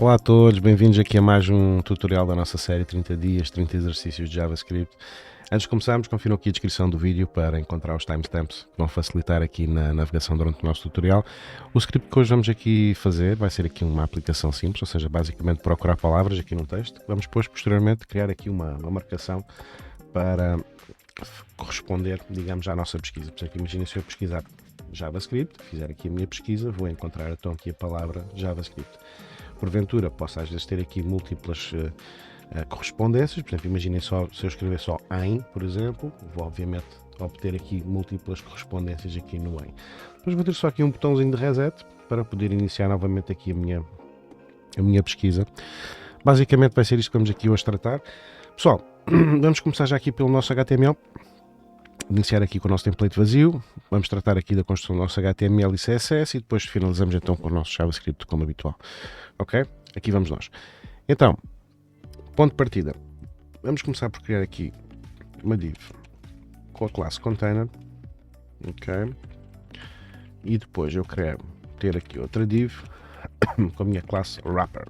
Olá a todos, bem-vindos aqui a mais um tutorial da nossa série 30 dias, 30 exercícios de JavaScript. Antes de começarmos, confiram aqui a descrição do vídeo para encontrar os timestamps que vão facilitar aqui na navegação durante o nosso tutorial. O script que hoje vamos aqui fazer vai ser aqui uma aplicação simples, ou seja, basicamente procurar palavras aqui no texto. Vamos depois, posteriormente, criar aqui uma marcação para corresponder, digamos, à nossa pesquisa. Portanto, imaginem se eu pesquisar JavaScript, fizer aqui a minha pesquisa, vou encontrar então aqui a palavra JavaScript. Porventura, posso às vezes ter aqui múltiplas correspondências, por exemplo, imaginem só, se eu escrever só em, por exemplo, vou obviamente obter aqui múltiplas correspondências aqui no em. Depois vou ter só aqui um botãozinho de reset para poder iniciar novamente aqui a minha pesquisa. Basicamente vai ser isto que vamos aqui hoje tratar. Pessoal, vamos começar já aqui pelo nosso HTML. Iniciar aqui com o nosso template vazio, vamos tratar aqui da construção do nosso HTML e CSS e depois finalizamos então com o nosso JavaScript como habitual. Ok? Aqui vamos nós. Então, ponto de partida. Vamos começar por criar aqui uma div com a classe container. Ok? E depois eu quero ter aqui outra div com a minha classe wrapper.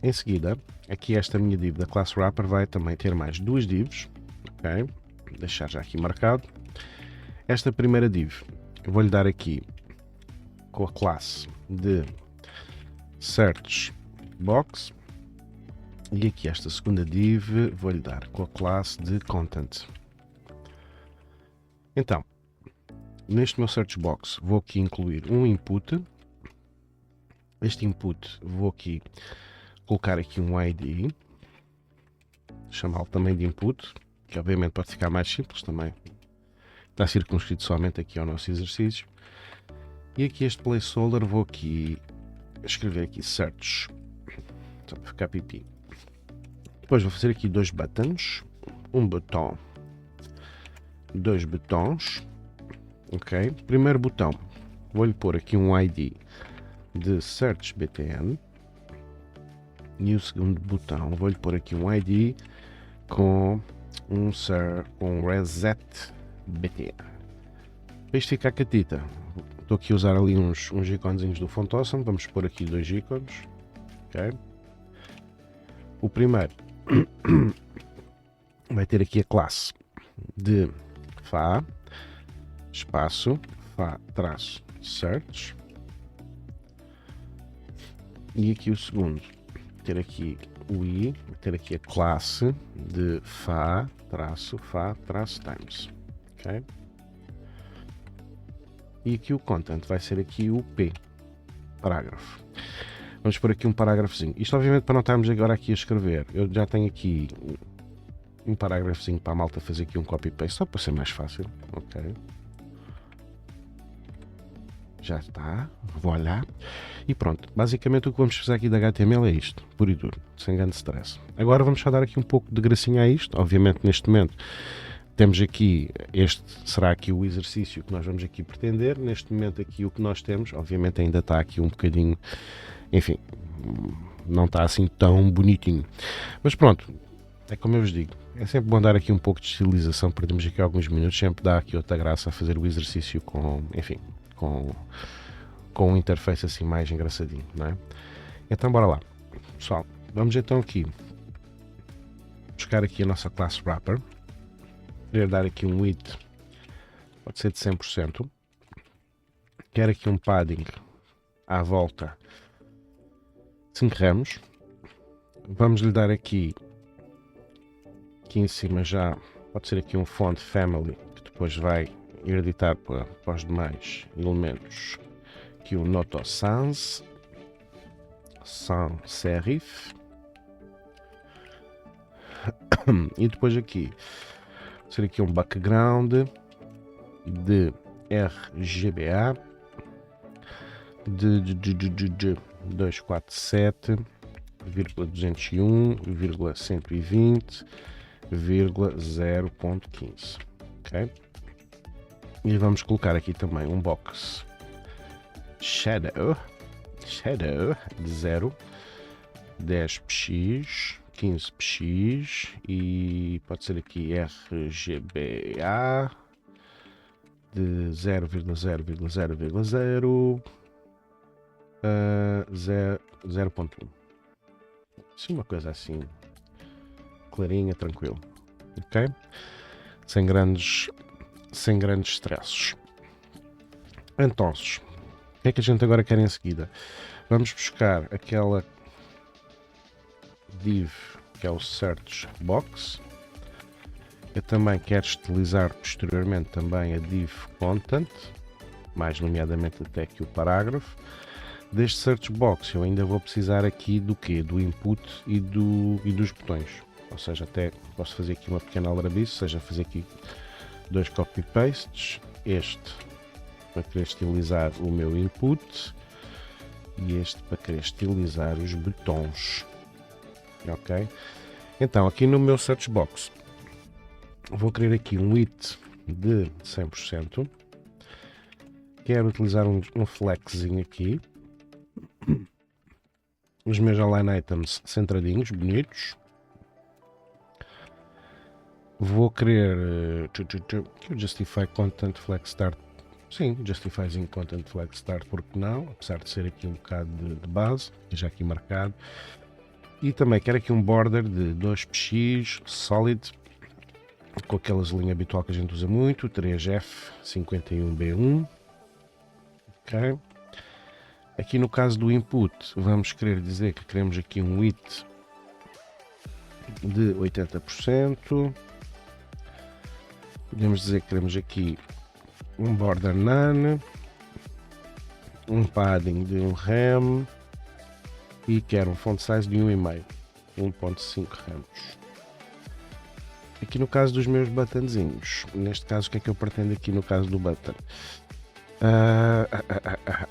Em seguida, aqui esta minha div da classe wrapper vai também ter mais duas divs, ok? Vou deixar já aqui marcado. Esta primeira div, eu vou-lhe dar aqui com a classe de search box e aqui esta segunda div vou-lhe dar com a classe de content. Então, neste meu search box vou aqui incluir um input. Este input vou aqui colocar aqui um ID, chamá-lo também de input, que obviamente pode ficar mais simples também, está circunscrito somente aqui ao nosso exercício. E aqui este placeholder vou aqui escrever aqui search, só para ficar pipi. Depois vou fazer aqui dois buttons, um botão, dois botões, ok? Primeiro botão, vou-lhe pôr aqui um ID de search btn. E o segundo botão, vou-lhe pôr aqui um ID com um reset bt. Para isto ficar catita, estou aqui a usar ali uns iconzinhos do Font Awesome. Vamos pôr aqui dois ícones. Okay? O primeiro vai ter aqui a classe de fa, espaço, fa traço search. E aqui o segundo, ter aqui o i, ter aqui a classe de fa traço times, ok? E aqui o content vai ser aqui o p, parágrafo. Vamos pôr aqui um parágrafozinho. Isto obviamente para não estarmos agora aqui a escrever, eu já tenho aqui um parágrafozinho para a malta fazer aqui um copy-paste, só para ser mais fácil, ok? Já está, vou olhar e pronto, basicamente o que vamos fazer aqui da HTML é isto, puro e duro, sem grande stress. Agora vamos só dar aqui um pouco de gracinha a isto. Obviamente neste momento temos aqui, este será aqui o exercício que nós vamos aqui pretender. Neste momento aqui o que nós temos, obviamente ainda está aqui um bocadinho, enfim, não está assim tão bonitinho, mas pronto, é como eu vos digo, é sempre bom dar aqui um pouco de estilização, perdemos aqui alguns minutos, sempre dá aqui outra graça a fazer o exercício com, enfim, com um interface assim mais engraçadinho, não é? Então bora lá, pessoal, vamos então aqui buscar aqui a nossa classe wrapper, querer dar aqui um width, pode ser de 100%, quero aqui um padding à volta 5 ramos, vamos lhe dar aqui em cima já, pode ser aqui um font family, que depois vai editar para os demais elementos, aqui o Noto Sans serif, e depois aqui ser aqui um background de RGBA de 247,201,120,0.15, ok? E vamos colocar aqui também um box shadow de 0, 10px, 15px e pode ser aqui RGBA de 0,0,0,0,0.1. Sim, uma coisa assim, clarinha, tranquilo, ok? Sem grandes stresses. Então, o que é que a gente agora quer em seguida? Vamos buscar aquela div que é o search box. Eu também quero estilizar posteriormente também a div content, mais nomeadamente até que o parágrafo. Deste search box eu ainda vou precisar aqui do quê? Do input e dos botões. Ou seja, até posso fazer aqui uma pequena aldrabice, ou seja, fazer aqui 2 copy-pastes. Este para querer estilizar o meu input e este para querer estilizar os botões. Ok? Então, aqui no meu search box, vou querer aqui um width de 100%. Quero utilizar um flexzinho aqui. Os meus align items centradinhos, bonitos. Vou querer justify content flex start. Sim, justifying content flex start, porque não? Apesar de ser aqui um bocado de base, já aqui marcado. E também quero aqui um border de 2px solid, com aquelas linhas habitual que a gente usa muito, 3F51B1. Ok. Aqui no caso do input, vamos querer dizer que queremos aqui um width de 80%. Podemos dizer que queremos aqui um border none, um padding de 1 rem e quero um font size de 1,5, 1.5 rems. Aqui no caso dos meus buttonzinhos, neste caso o que é que eu pretendo aqui no caso do button?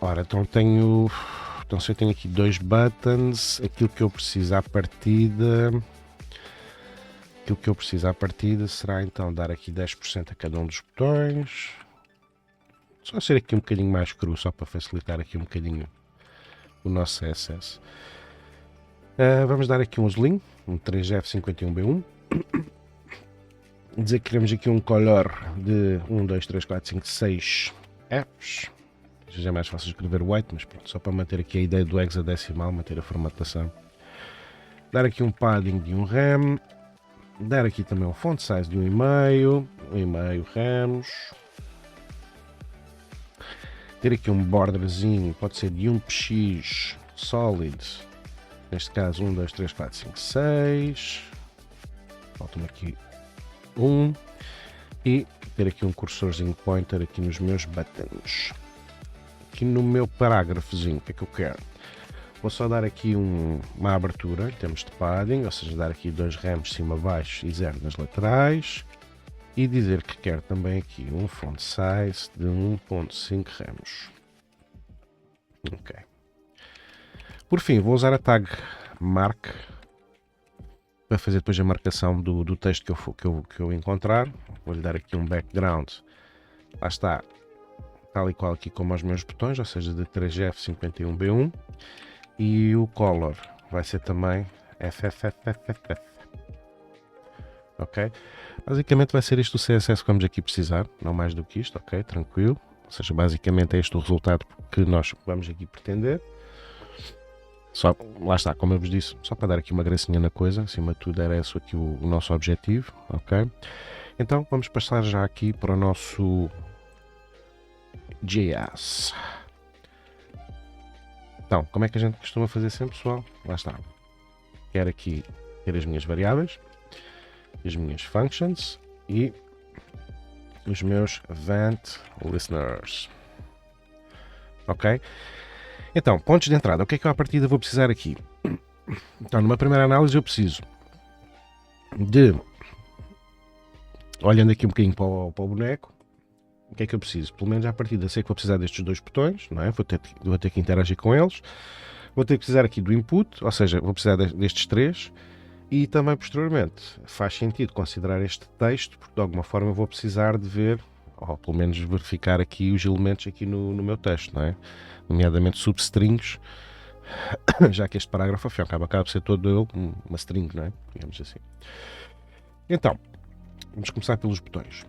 Ora, então se eu tenho aqui 2 buttons, aquilo que eu preciso à partida será então dar aqui 10% a cada um dos botões. Só ser aqui um bocadinho mais cru, só para facilitar aqui um bocadinho o nosso CSS. Vamos dar aqui um slim, um 3F51B1. Dizer que queremos aqui um color de 1, 2, 3, 4, 5, 6 Fs. Já é mais fácil escrever white, mas pronto, só para manter aqui a ideia do hexadecimal, manter a formatação. Dar aqui um padding de 1 rem. Dar aqui também um font size de 1,5, 1,5 rems. Ter aqui um borderzinho, pode ser de 1px solid, neste caso 1, 2, 3, 4, 5, 6. Falta-me aqui 1. E ter aqui um cursorzinho pointer aqui nos meus buttons. Aqui no meu parágrafozinho, o que é que eu quero? Vou só dar aqui uma abertura em termos de padding, ou seja, dar aqui 2 rems cima, baixo e 0 nas laterais. E dizer que quero também aqui um font size de 1.5 rems. Ok. Por fim, vou usar a tag mark para fazer depois a marcação do texto que eu encontrar. Vou-lhe dar aqui um background. Lá está, tal e qual aqui como os meus botões, ou seja, de 3F51B1. E o color vai ser também FFFFF. Ok? Basicamente vai ser isto o CSS que vamos aqui precisar, não mais do que isto, ok? Tranquilo. Ou seja, basicamente é este o resultado que nós vamos aqui pretender. Só, lá está, como eu vos disse, só para dar aqui uma gracinha na coisa, acima de tudo era esse aqui o nosso objetivo, ok? Então vamos passar já aqui para o nosso JS. Então, como é que a gente costuma fazer sempre, pessoal? Lá está. Quero aqui ter as minhas variáveis, as minhas functions e os meus event listeners. Ok? Então, pontos de entrada. O que é que eu à partida vou precisar aqui? Então, numa primeira análise eu preciso de, olhando aqui um bocadinho para o boneco, o que é que eu preciso? Pelo menos à partida sei que vou precisar destes 2 botões, não é? Vou ter que interagir com eles. Vou ter que precisar aqui do input, ou seja, vou precisar destes 3. E também posteriormente faz sentido considerar este texto, porque de alguma forma eu vou precisar de ver, ou pelo menos verificar aqui os elementos aqui no meu texto, não é? Nomeadamente substrings, já que este parágrafo, afinal, acaba por ser todo ele uma string, não é? Digamos assim. Então, vamos começar pelos botões.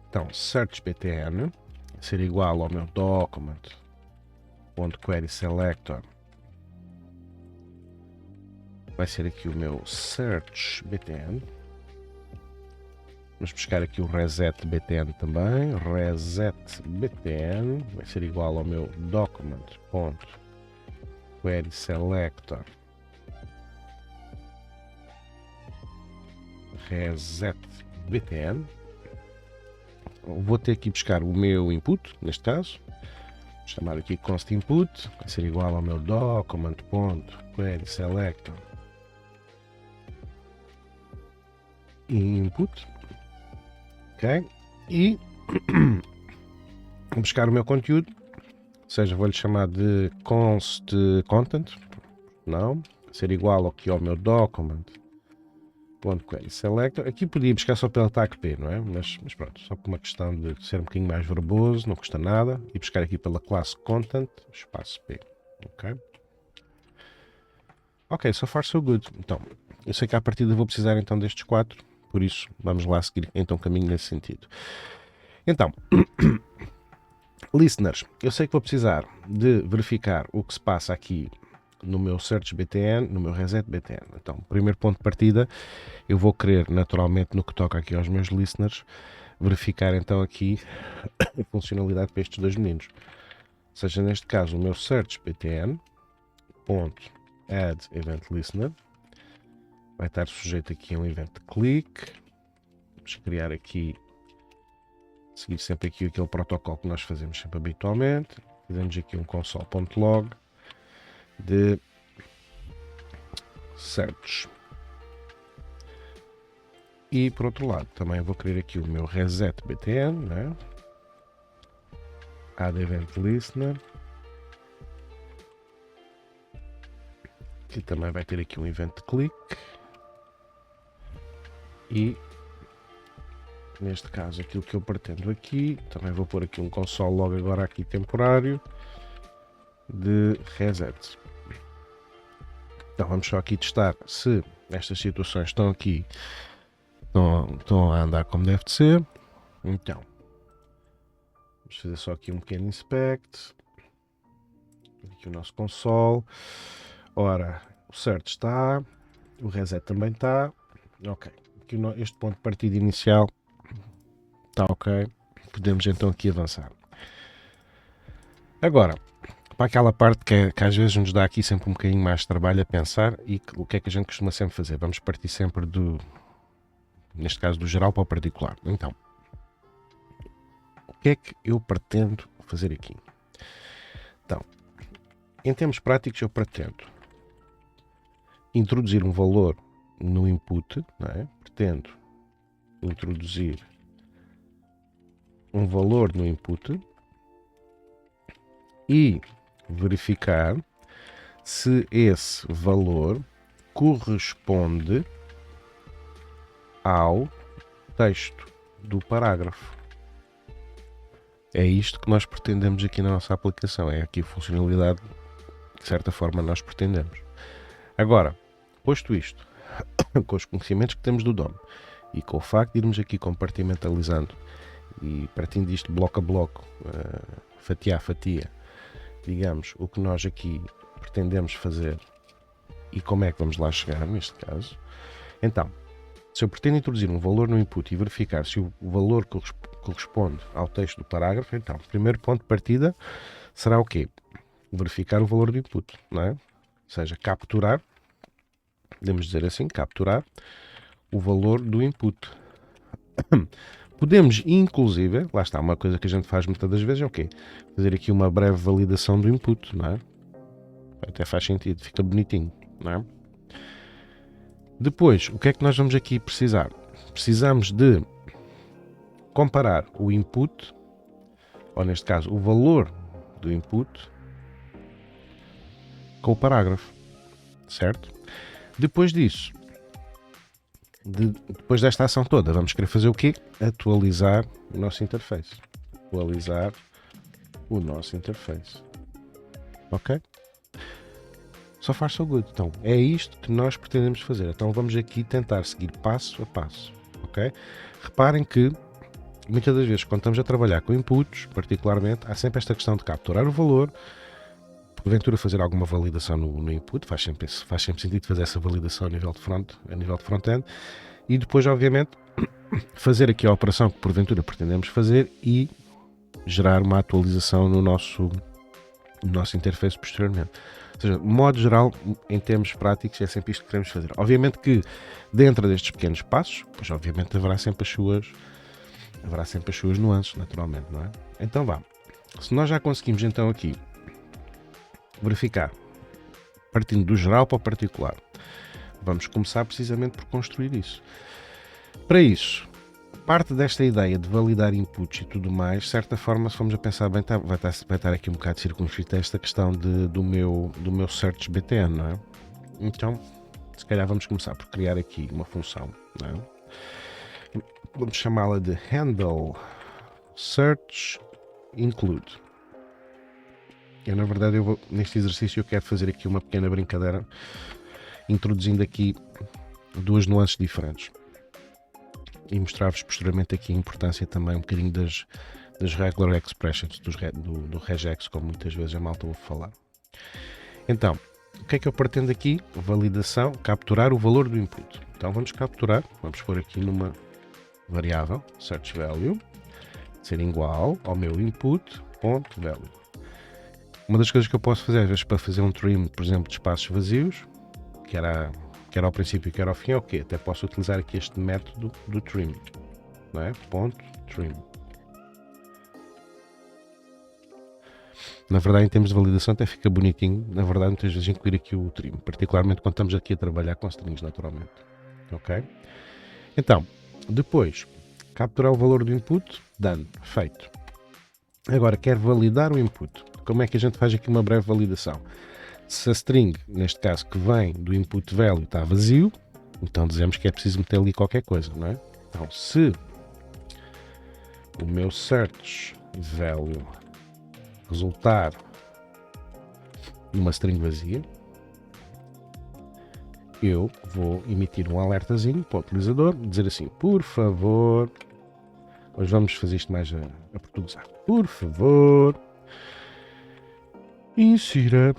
Então, search btn ser igual ao meu document.query selector. Vai ser aqui o meu search btn. Vamos buscar aqui o reset btn também. Reset btn vai ser igual ao meu document.query selector. Reset btn. Vou ter que buscar o meu input, neste caso. Vou chamar aqui const input. Vai ser igual ao meu document.query selector. Input. Ok? E vou buscar o meu conteúdo, ou seja, vou-lhe chamar de const content, não, ser igual aqui ao meu document.query selector. Aqui podia buscar só pelo tag p, não é? Mas pronto, só por uma questão de ser um bocadinho mais verboso, não custa nada, e buscar aqui pela classe content, espaço p, ok? Ok, so far so good. Então, eu sei que à partida vou precisar então destes 4, por isso vamos lá seguir então o caminho nesse sentido. Então, listeners, eu sei que vou precisar de verificar o que se passa aqui no meu search btn, no meu reset btn. Então, primeiro ponto de partida, eu vou querer naturalmente no que toca aqui aos meus listeners, verificar então aqui a funcionalidade para estes dois meninos. Ou seja, neste caso o meu search btn .add event listener vai estar sujeito aqui a um event click. Vamos criar aqui, seguir sempre aqui aquele protocolo que nós fazemos sempre habitualmente. Fazemos aqui um console.log de search. E por outro lado, também vou criar aqui o meu reset btn, né? Add event listener, que também vai ter aqui um event click. E neste caso aquilo que eu pretendo aqui, também vou pôr aqui um console log agora aqui temporário de reset. Então vamos só aqui testar se estas situações estão aqui, estão a andar como deve de ser. Então vamos fazer só aqui um pequeno inspect. Aqui o nosso console. Ora, o search está, o reset também está. Ok, aqui este ponto de partida inicial está ok. Podemos então aqui avançar. Agora, para aquela parte que às vezes nos dá aqui sempre um bocadinho mais de trabalho a pensar, e o que é que a gente costuma sempre fazer? Vamos partir sempre neste caso do geral para o particular. Então, o que é que eu pretendo fazer aqui? Então, em termos práticos eu pretendo introduzir um valor no input, não é? Pretendo introduzir um valor no input e verificar se esse valor corresponde ao texto do parágrafo. É isto que nós pretendemos aqui na nossa aplicação, é aqui a funcionalidade que de certa forma nós pretendemos. Agora, posto isto, com os conhecimentos que temos do DOM e com o facto de irmos aqui compartimentalizando e partindo disto bloco a bloco, fatia a fatia, digamos, o que nós aqui pretendemos fazer e como é que vamos lá chegar neste caso. Então, se eu pretendo introduzir um valor no input e verificar se o valor corresponde ao texto do parágrafo, então, o primeiro ponto de partida será o quê? Verificar o valor do input, não é? Ou seja, capturar, podemos dizer assim, capturar o valor do input. Podemos, inclusive, lá está, uma coisa que a gente faz muitas das vezes é o quê? Fazer aqui uma breve validação do input, não é? Até faz sentido, fica bonitinho, não é? Depois, o que é que nós vamos aqui precisar? Precisamos de comparar o input, ou neste caso, o valor do input com o parágrafo, certo? Depois disso, depois desta ação toda, vamos querer fazer o quê? Atualizar o nosso interface. Atualizar o nosso interface. Ok? So far so good. Então, é isto que nós pretendemos fazer. Então, vamos aqui tentar seguir passo a passo. Ok? Reparem que muitas das vezes, quando estamos a trabalhar com inputs, particularmente, há sempre esta questão de capturar o valor, porventura fazer alguma validação no input, faz sempre sentido fazer essa validação a nível de front-end, e depois, obviamente, fazer aqui a operação que porventura pretendemos fazer e gerar uma atualização no nosso interface posteriormente. Ou seja, de modo geral, em termos práticos, é sempre isto que queremos fazer. Obviamente que dentro destes pequenos passos, pois obviamente haverá sempre as suas nuances, naturalmente, não é? Então vá. Se nós já conseguimos então aqui verificar, partindo do geral para o particular, vamos começar precisamente por construir isso. Para isso, parte desta ideia de validar inputs e tudo mais, de certa forma, se formos a pensar bem, vai estar aqui um bocado circunscrito a esta questão do meu search BTN, não é? Então, se calhar vamos começar por criar aqui uma função, não é? Vamos chamá-la de handle search include. Na verdade, neste exercício eu quero fazer aqui uma pequena brincadeira, introduzindo aqui duas nuances diferentes. E mostrar-vos posteriormente aqui a importância também um bocadinho das regular expressions, do regex, como muitas vezes a malta ouve falar. Então, o que é que eu pretendo aqui? Validação, capturar o valor do input. Então vamos capturar, vamos pôr aqui numa variável, search value, ser igual ao meu input.value. Uma das coisas que eu posso fazer, às vezes, para fazer um trim, por exemplo, de espaços vazios, quer ao princípio, quer ao fim, é o quê? Até posso utilizar aqui este método do trim, não é? .trim. Na verdade, em termos de validação, até fica bonitinho, na verdade, muitas vezes incluir aqui o trim, particularmente quando estamos aqui a trabalhar com strings, naturalmente. Ok? Então, depois, capturar o valor do input, done, feito. Agora, quero validar o input. Como é que a gente faz aqui uma breve validação? Se a string, neste caso, que vem do input value está vazio, então dizemos que é preciso meter ali qualquer coisa, não é? Então, se o meu search value resultar numa string vazia, eu vou emitir um alertazinho para o utilizador, dizer assim, por favor, hoje vamos fazer isto mais a portuguesar, por favor, insira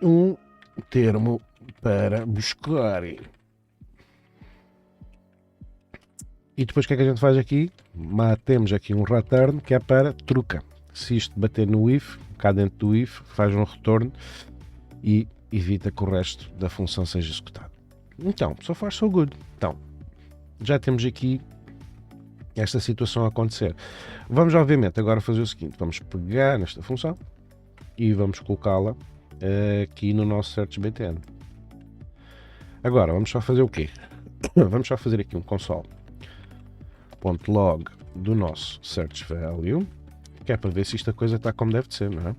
um termo para buscar. E depois o que é que a gente faz aqui? Temos aqui um return que é para truca. Se isto bater no if, cá dentro do if, faz um retorno e evita que o resto da função seja executado. Então, so far so good. Então, já temos aqui esta situação a acontecer. Vamos obviamente agora fazer o seguinte, vamos pegar nesta função e vamos colocá-la aqui no nosso search BTN. Agora vamos só fazer o quê? Vamos só fazer aqui um console.log do nosso search value, que é para ver se esta coisa está como deve de ser, não é?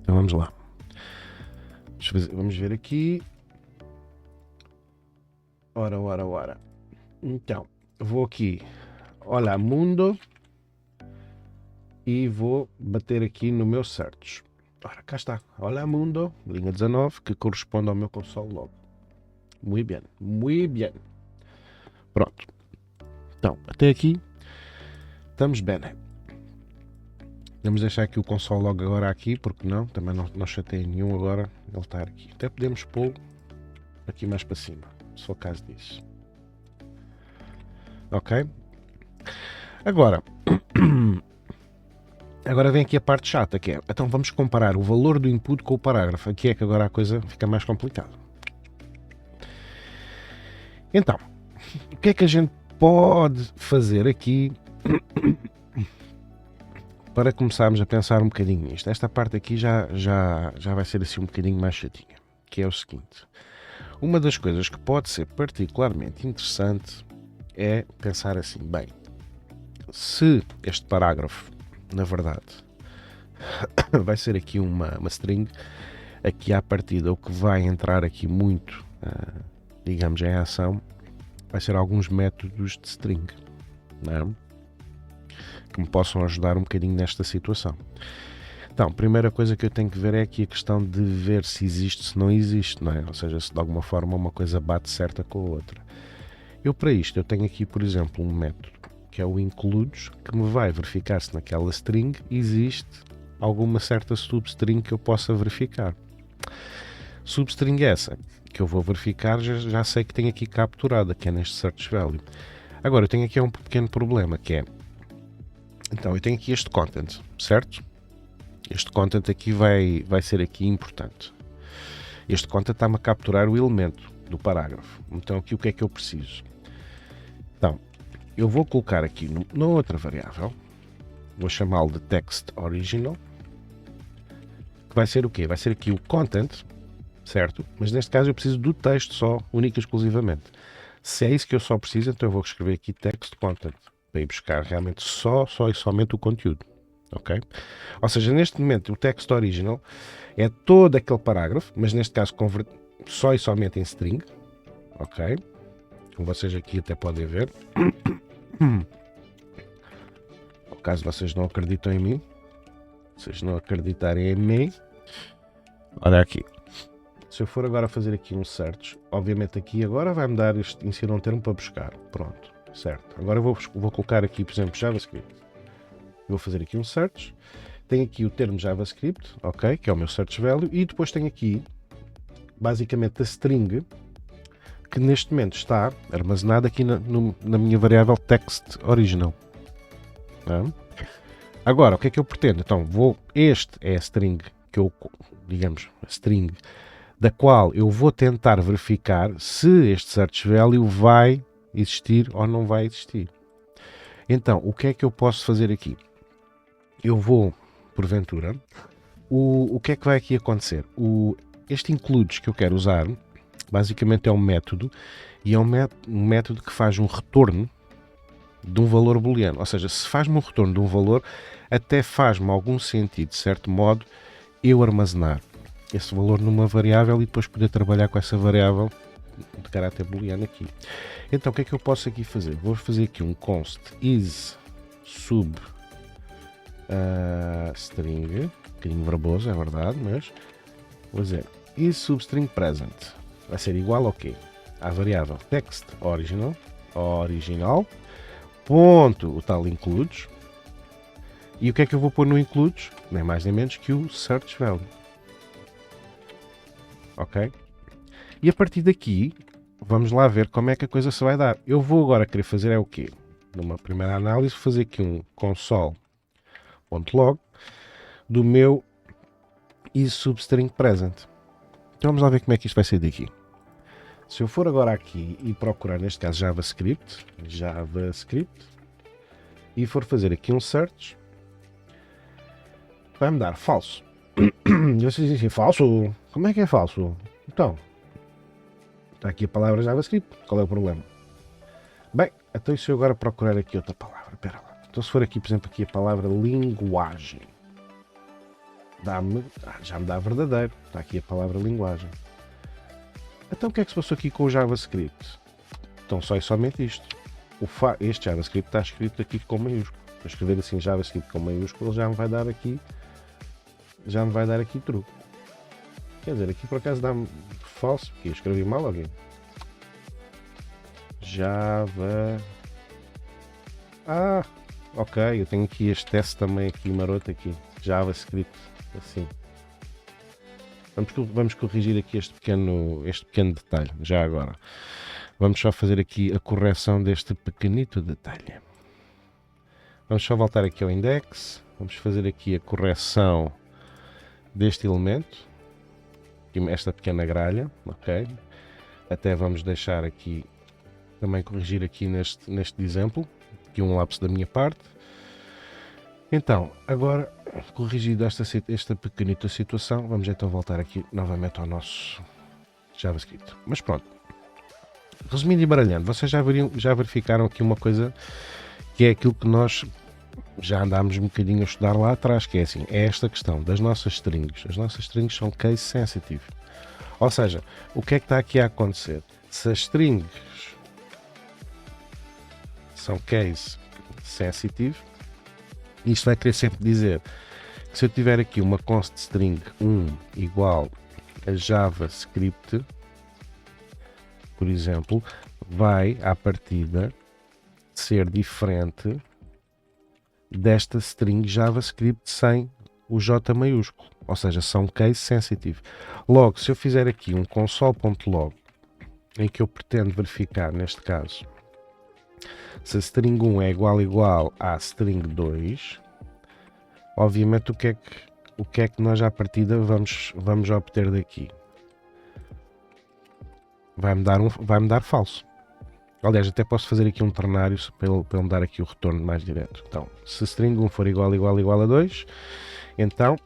Então vamos lá. Vamos ver aqui. Ora. Então, vou aqui, olá mundo, e vou bater aqui no meu search. Ora, cá está, olá mundo, linha 19, que corresponde ao meu console log. Muito bem. Pronto. Então, até aqui, estamos bem. Vamos deixar aqui o console log agora aqui, porque não, também não chateia nenhum agora, ele está aqui. Até podemos pô-lo aqui mais para cima, se for o caso disso. Ok? Agora vem aqui a parte chata, que é, então vamos comparar o valor do input com o parágrafo. Aqui é que agora a coisa fica mais complicada. Então, o que é que a gente pode fazer aqui para começarmos a pensar um bocadinho nisto? Esta parte aqui já vai ser assim um bocadinho mais chatinha, que é o seguinte. Uma das coisas que pode ser particularmente interessante é pensar assim, bem, se este parágrafo, na verdade, vai ser aqui uma string, aqui à partida o que vai entrar aqui muito, digamos, em ação, vai ser alguns métodos de string, não é? Que me possam ajudar um bocadinho nesta situação. Então, a primeira coisa que eu tenho que ver é aqui a questão de ver se existe, se não existe, não é? Ou seja, se de alguma forma uma coisa bate certa com a outra. Eu para isto, eu tenho aqui, por exemplo, um método, que é o includes, que me vai verificar se naquela string existe alguma certa substring que eu possa verificar. Substring essa que eu vou verificar, já sei que tem aqui capturada, que é neste search value. Agora, eu tenho aqui um pequeno problema, que é, então, eu tenho aqui este content, certo? Este content aqui vai ser aqui importante. Este content está-me a capturar o elemento do parágrafo. Então, aqui o que é que eu preciso? Então, eu vou colocar aqui na outra variável, vou chamá-lo de text original, que vai ser o quê? Vai ser aqui o content, certo? Mas neste caso eu preciso do texto só, única e exclusivamente. Se é isso que eu só preciso, então eu vou escrever aqui text content, para ir buscar realmente só e somente o conteúdo, ok? Ou seja, neste momento o text original é todo aquele parágrafo, mas neste caso só e somente em string, ok? Como vocês aqui até podem ver. Caso vocês não acreditam em mim, vocês não acreditarem em mim, olha aqui. Se eu for agora fazer aqui um search, obviamente aqui agora vai-me dar inserir um termo para buscar. Pronto, certo. Agora eu vou colocar aqui, por exemplo, JavaScript. Vou fazer aqui um search. Tenho aqui o termo JavaScript, ok, que é o meu search value, e depois tenho aqui, basicamente, a string, que neste momento está armazenada aqui na minha variável text original. Não? Agora, o que é que eu pretendo? Então, este é a string que eu, digamos, a string da qual eu vou tentar verificar se este search value vai existir ou não vai existir. Então, o que é que eu posso fazer aqui? Eu vou, porventura, o que é que vai aqui acontecer? Este includes que eu quero usar, basicamente é um método, e é um método que faz um retorno de um valor booleano. Ou seja, se faz-me um retorno de um valor, até faz-me algum sentido, de certo modo, eu armazenar esse valor numa variável e depois poder trabalhar com essa variável de caráter booleano aqui. Então, o que é que eu posso aqui fazer? Vou fazer aqui um const is sub string, um bocadinho verboso, é verdade, mas vou dizer is substring present. Vai ser igual ao quê? À variável text original, ponto, o tal includes. E o que é que eu vou pôr no includes? Nem mais nem menos que o search value. Ok? E a partir daqui, vamos lá ver como é que a coisa se vai dar. Eu vou agora querer fazer é o quê? Numa primeira análise, fazer aqui um console.log do meu isSubstring present. Então vamos lá ver como é que isto vai sair daqui. Se eu for agora aqui e procurar, neste caso, JavaScript, e for fazer aqui um search, vai-me dar falso. E vocês dizem assim, falso? Como é que é falso? Então, está aqui a palavra JavaScript, qual é o problema? Bem, então se eu agora procurar aqui outra palavra, espera lá. Então se for aqui, por exemplo, aqui a palavra linguagem, já me dá verdadeiro, está aqui a palavra linguagem. Então o que é que se passou aqui com o JavaScript? Então só e somente isto. Este JavaScript está escrito aqui com maiúsculo. Para escrever assim JavaScript com maiúsculo, já me vai dar aqui truque. Quer dizer, aqui por acaso dá-me falso, porque eu escrevi mal alguém. Ok, eu tenho aqui este teste também aqui maroto aqui, JavaScript, assim. Vamos corrigir aqui este pequeno detalhe, já agora. Vamos só fazer aqui a correção deste pequenito detalhe. Vamos só voltar aqui ao index, vamos fazer aqui a correção deste elemento, esta pequena gralha, ok? Até vamos deixar aqui, também corrigir aqui neste exemplo, aqui um lapso da minha parte. Então, agora, corrigido esta pequenita situação, vamos então voltar aqui novamente ao nosso JavaScript. Mas pronto, resumindo e baralhando, vocês já verificaram aqui uma coisa que é aquilo que nós já andámos um bocadinho a estudar lá atrás, que é assim, é esta questão das nossas strings. As nossas strings são case sensitive. Ou seja, o que é que está aqui a acontecer? Se as strings são case sensitive, isto vai querer sempre dizer que se eu tiver aqui uma const string 1 igual a JavaScript, por exemplo, vai à partida ser diferente desta string JavaScript sem o J maiúsculo, ou seja, são case sensitive. Logo, se eu fizer aqui um console.log em que eu pretendo verificar, neste caso, se a string 1 é igual à string 2, obviamente o que é que nós à partida vamos obter daqui? Vai-me dar falso. Aliás, até posso fazer aqui um ternário para ele me dar aqui o retorno mais direto. Então, se string 1 for igual a 2, então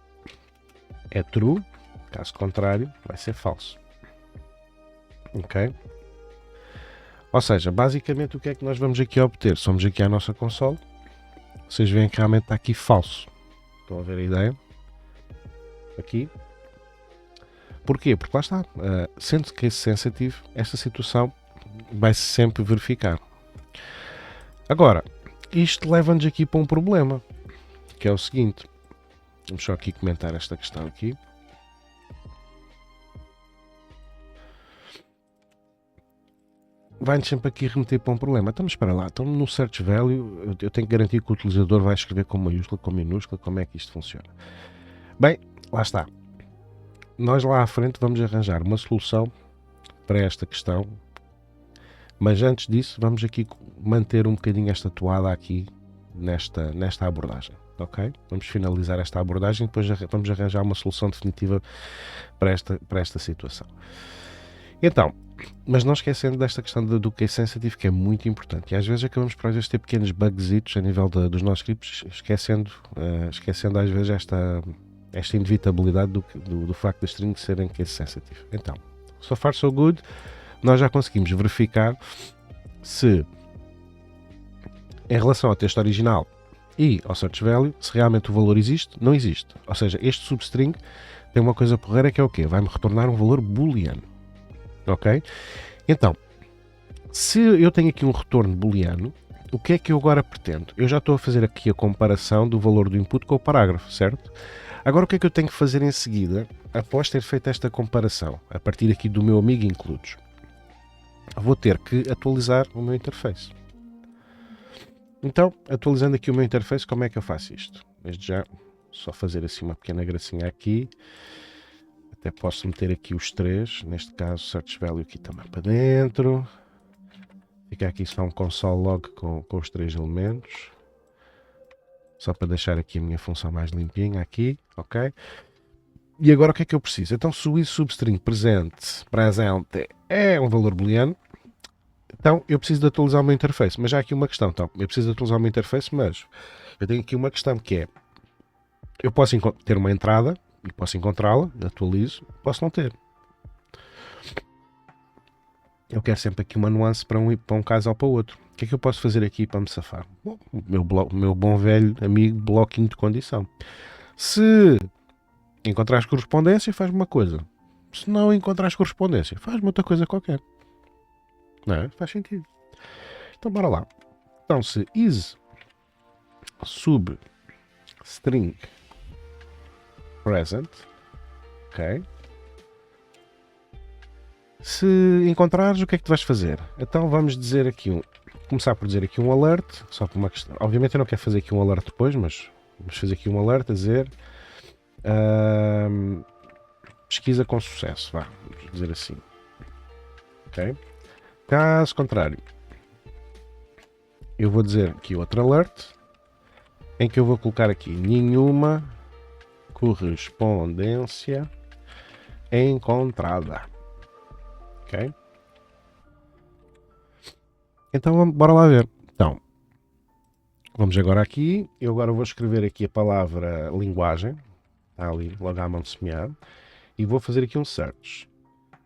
é true, caso contrário, vai ser falso. Ok? Ou seja, basicamente o que é que nós vamos aqui obter? Somos aqui à nossa console, vocês veem que realmente está aqui falso. Estão a ver a ideia? Aqui. Porquê? Porque lá está, sendo case sensitive, esta situação vai-se sempre verificar. Agora, isto leva-nos aqui para um problema, que é o seguinte. Vamos só aqui comentar esta questão aqui. Vai-nos sempre aqui remeter para um problema. Então, espera lá, então no search value eu tenho que garantir que o utilizador vai escrever com maiúscula, com minúscula, como é que isto funciona? Bem, lá está. Nós lá à frente vamos arranjar uma solução para esta questão, mas antes disso vamos aqui manter um bocadinho esta toada aqui nesta abordagem, ok? Vamos finalizar esta abordagem e depois vamos arranjar uma solução definitiva para esta situação. Então, mas não esquecendo desta questão do case sensitive, que é muito importante, e às vezes acabamos por ter pequenos bugzitos a nível dos nossos scripts, esquecendo às vezes esta inevitabilidade do facto das strings serem case sensitive. Então, so far so good, nós já conseguimos verificar se, em relação ao texto original e ao search value, se realmente o valor existe, não existe. Ou seja, este substring tem uma coisa porreira que é o quê? Vai-me retornar um valor booleano. Ok? Então, se eu tenho aqui um retorno booleano, o que é que eu agora pretendo? Eu já estou a fazer aqui a comparação do valor do input com o parágrafo, certo? Agora o que é que eu tenho que fazer em seguida, após ter feito esta comparação, a partir aqui do meu amigo includes? Vou ter que atualizar o meu interface. Então, atualizando aqui o meu interface, como é que eu faço isto? Desde já, só fazer assim uma pequena gracinha aqui. Até posso meter aqui os três, neste caso search value aqui também para dentro. Fica aqui só um console log com os três elementos. Só para deixar aqui a minha função mais limpinha aqui, ok? E agora o que é que eu preciso? Então se o isSubstring presente é um valor booleano, então eu preciso de atualizar o meu interface. Mas já há aqui uma questão, então eu preciso de atualizar o meu interface, mas eu tenho aqui uma questão que é, eu posso ter uma entrada, e posso encontrá-la, atualizo, posso não ter. Eu quero sempre aqui uma nuance para um caso ou para o outro. O que é que eu posso fazer aqui para me safar? Bom, o meu bom velho amigo bloquinho de condição. Se encontrares correspondência, faz uma coisa. Se não encontrares correspondência, faz-me outra coisa qualquer. Não é? Faz sentido. Então bora lá. Então se is substring present, ok? Se encontrares, o que é que tu vais fazer? Então vamos dizer aqui começar por dizer aqui um alert, só por uma questão. Obviamente eu não quero fazer aqui um alert depois, mas vamos fazer aqui um alert a dizer pesquisa com sucesso, vá, vamos dizer assim. Ok? Caso contrário, eu vou dizer aqui outro alert, em que eu vou colocar aqui nenhuma correspondência encontrada. Ok? Então bora lá ver. Então, vamos agora aqui. Eu agora vou escrever aqui a palavra linguagem. Está ali, logo à mão semeada. E vou fazer aqui um search.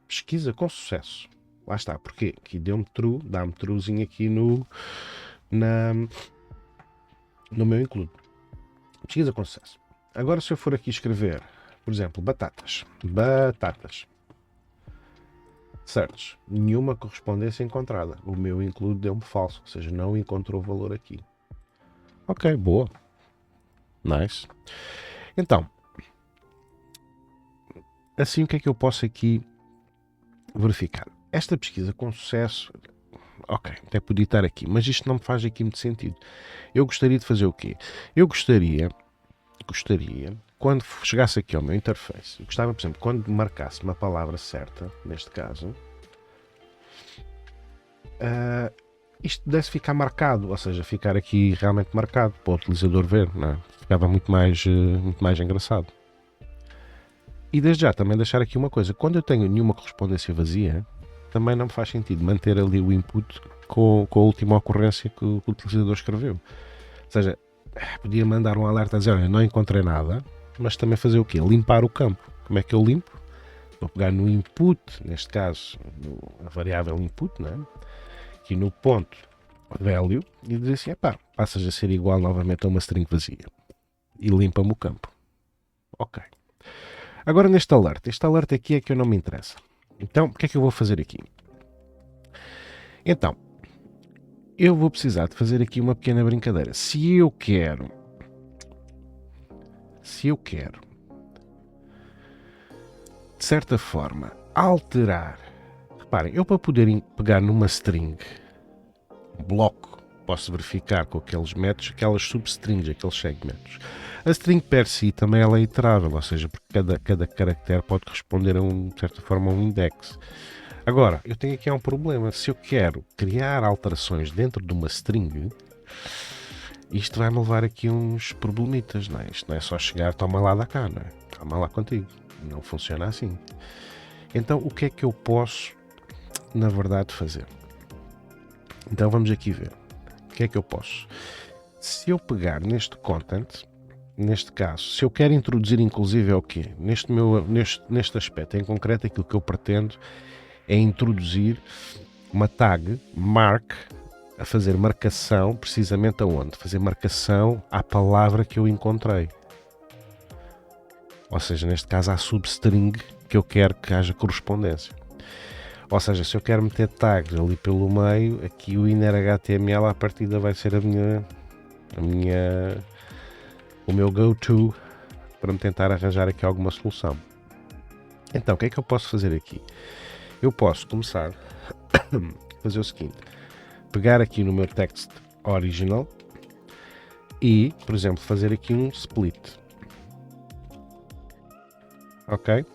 Pesquisa com sucesso. Lá está. Porquê? Aqui deu-me true, dá-me truezinho aqui no meu include. Pesquisa com sucesso. Agora se eu for aqui escrever, por exemplo, batatas. Search. Nenhuma correspondência encontrada. O meu include deu-me falso, ou seja, não encontrou valor aqui. Ok, boa. Nice. Então, assim o que é que eu posso aqui verificar? Esta pesquisa com sucesso, Ok, até podia estar aqui, mas isto não me faz aqui muito sentido. Eu gostaria de fazer o quê? Eu gostaria, quando chegasse aqui ao meu interface, eu gostava, por exemplo, quando marcasse uma palavra certa, neste caso, isto pudesse ficar marcado, ou seja, ficar aqui realmente marcado para o utilizador ver, não é? Ficava muito mais engraçado. E desde já também deixar aqui uma coisa, quando eu tenho nenhuma correspondência vazia, também não me faz sentido manter ali o input com a última ocorrência que o utilizador escreveu. Ou seja, podia mandar um alerta a dizer, olha, não encontrei nada, mas também fazer o quê? Limpar o campo. Como é que eu limpo? Vou pegar no input, neste caso, a variável input, não é? Aqui no ponto value, e dizer assim, passas a ser igual novamente a uma string vazia. E limpa-me o campo. Ok. Agora neste alert. Este alert aqui é que eu não me interessa. Então, o que é que eu vou fazer aqui? Então, eu vou precisar de fazer aqui uma pequena brincadeira. Se eu quero, de certa forma, alterar. Reparem, eu para poder pegar numa string, um bloco, posso verificar com aqueles métodos, aquelas substrings, aqueles segmentos. A string per si também ela é iterável, ou seja, porque cada caractere pode corresponder de certa forma a um index. Agora, eu tenho aqui um problema. Se eu quero criar alterações dentro de uma string, isto vai-me levar aqui uns problemitas, não é? Isto não é só chegar, toma lá da cá, não é? Toma lá contigo. Não funciona assim. Então, o que é que eu posso, na verdade, fazer? Então, vamos aqui ver. O que é que eu posso? Se eu pegar neste content, neste caso, se eu quero introduzir inclusive é o quê? Neste aspecto em concreto, aquilo que eu pretendo é introduzir uma tag mark a fazer marcação precisamente aonde? Fazer marcação à palavra que eu encontrei. Ou seja, neste caso à substring que eu quero que haja correspondência. Ou seja, se eu quero meter tags ali pelo meio, aqui o inner HTML à partida vai ser o meu go-to para me tentar arranjar aqui alguma solução. Então, o que é que eu posso fazer aqui? Eu posso começar a fazer o seguinte, pegar aqui no meu text original e, por exemplo, fazer aqui um split. Ok?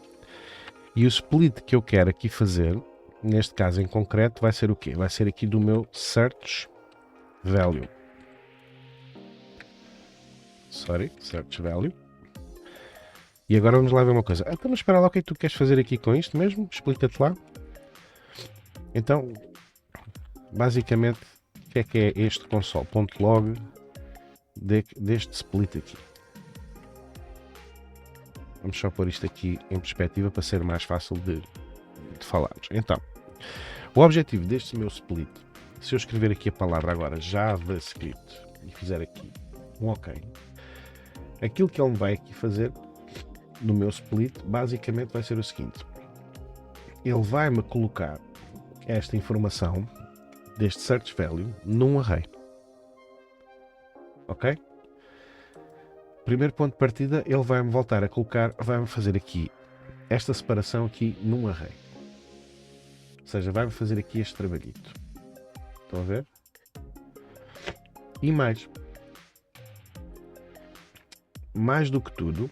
E o split que eu quero aqui fazer, neste caso em concreto, vai ser o quê? Vai ser aqui do meu search value. Search value. E agora vamos lá ver uma coisa. Então, mas espera lá, o que é que tu queres fazer aqui com isto mesmo? Explica-te lá. Então, basicamente, o que é este console.log deste split aqui? Vamos só pôr isto aqui em perspectiva para ser mais fácil de falarmos. Então, o objetivo deste meu split, se eu escrever aqui a palavra agora JavaScript e fizer aqui um OK, aquilo que ele vai aqui fazer no meu split basicamente vai ser o seguinte: ele vai-me colocar esta informação deste search value num array. Ok? Primeiro ponto de partida, ele vai-me voltar a colocar, vai-me fazer aqui esta separação aqui num array. Ou seja, vai-me fazer aqui este trabalhito. Estão a ver? E mais do que tudo,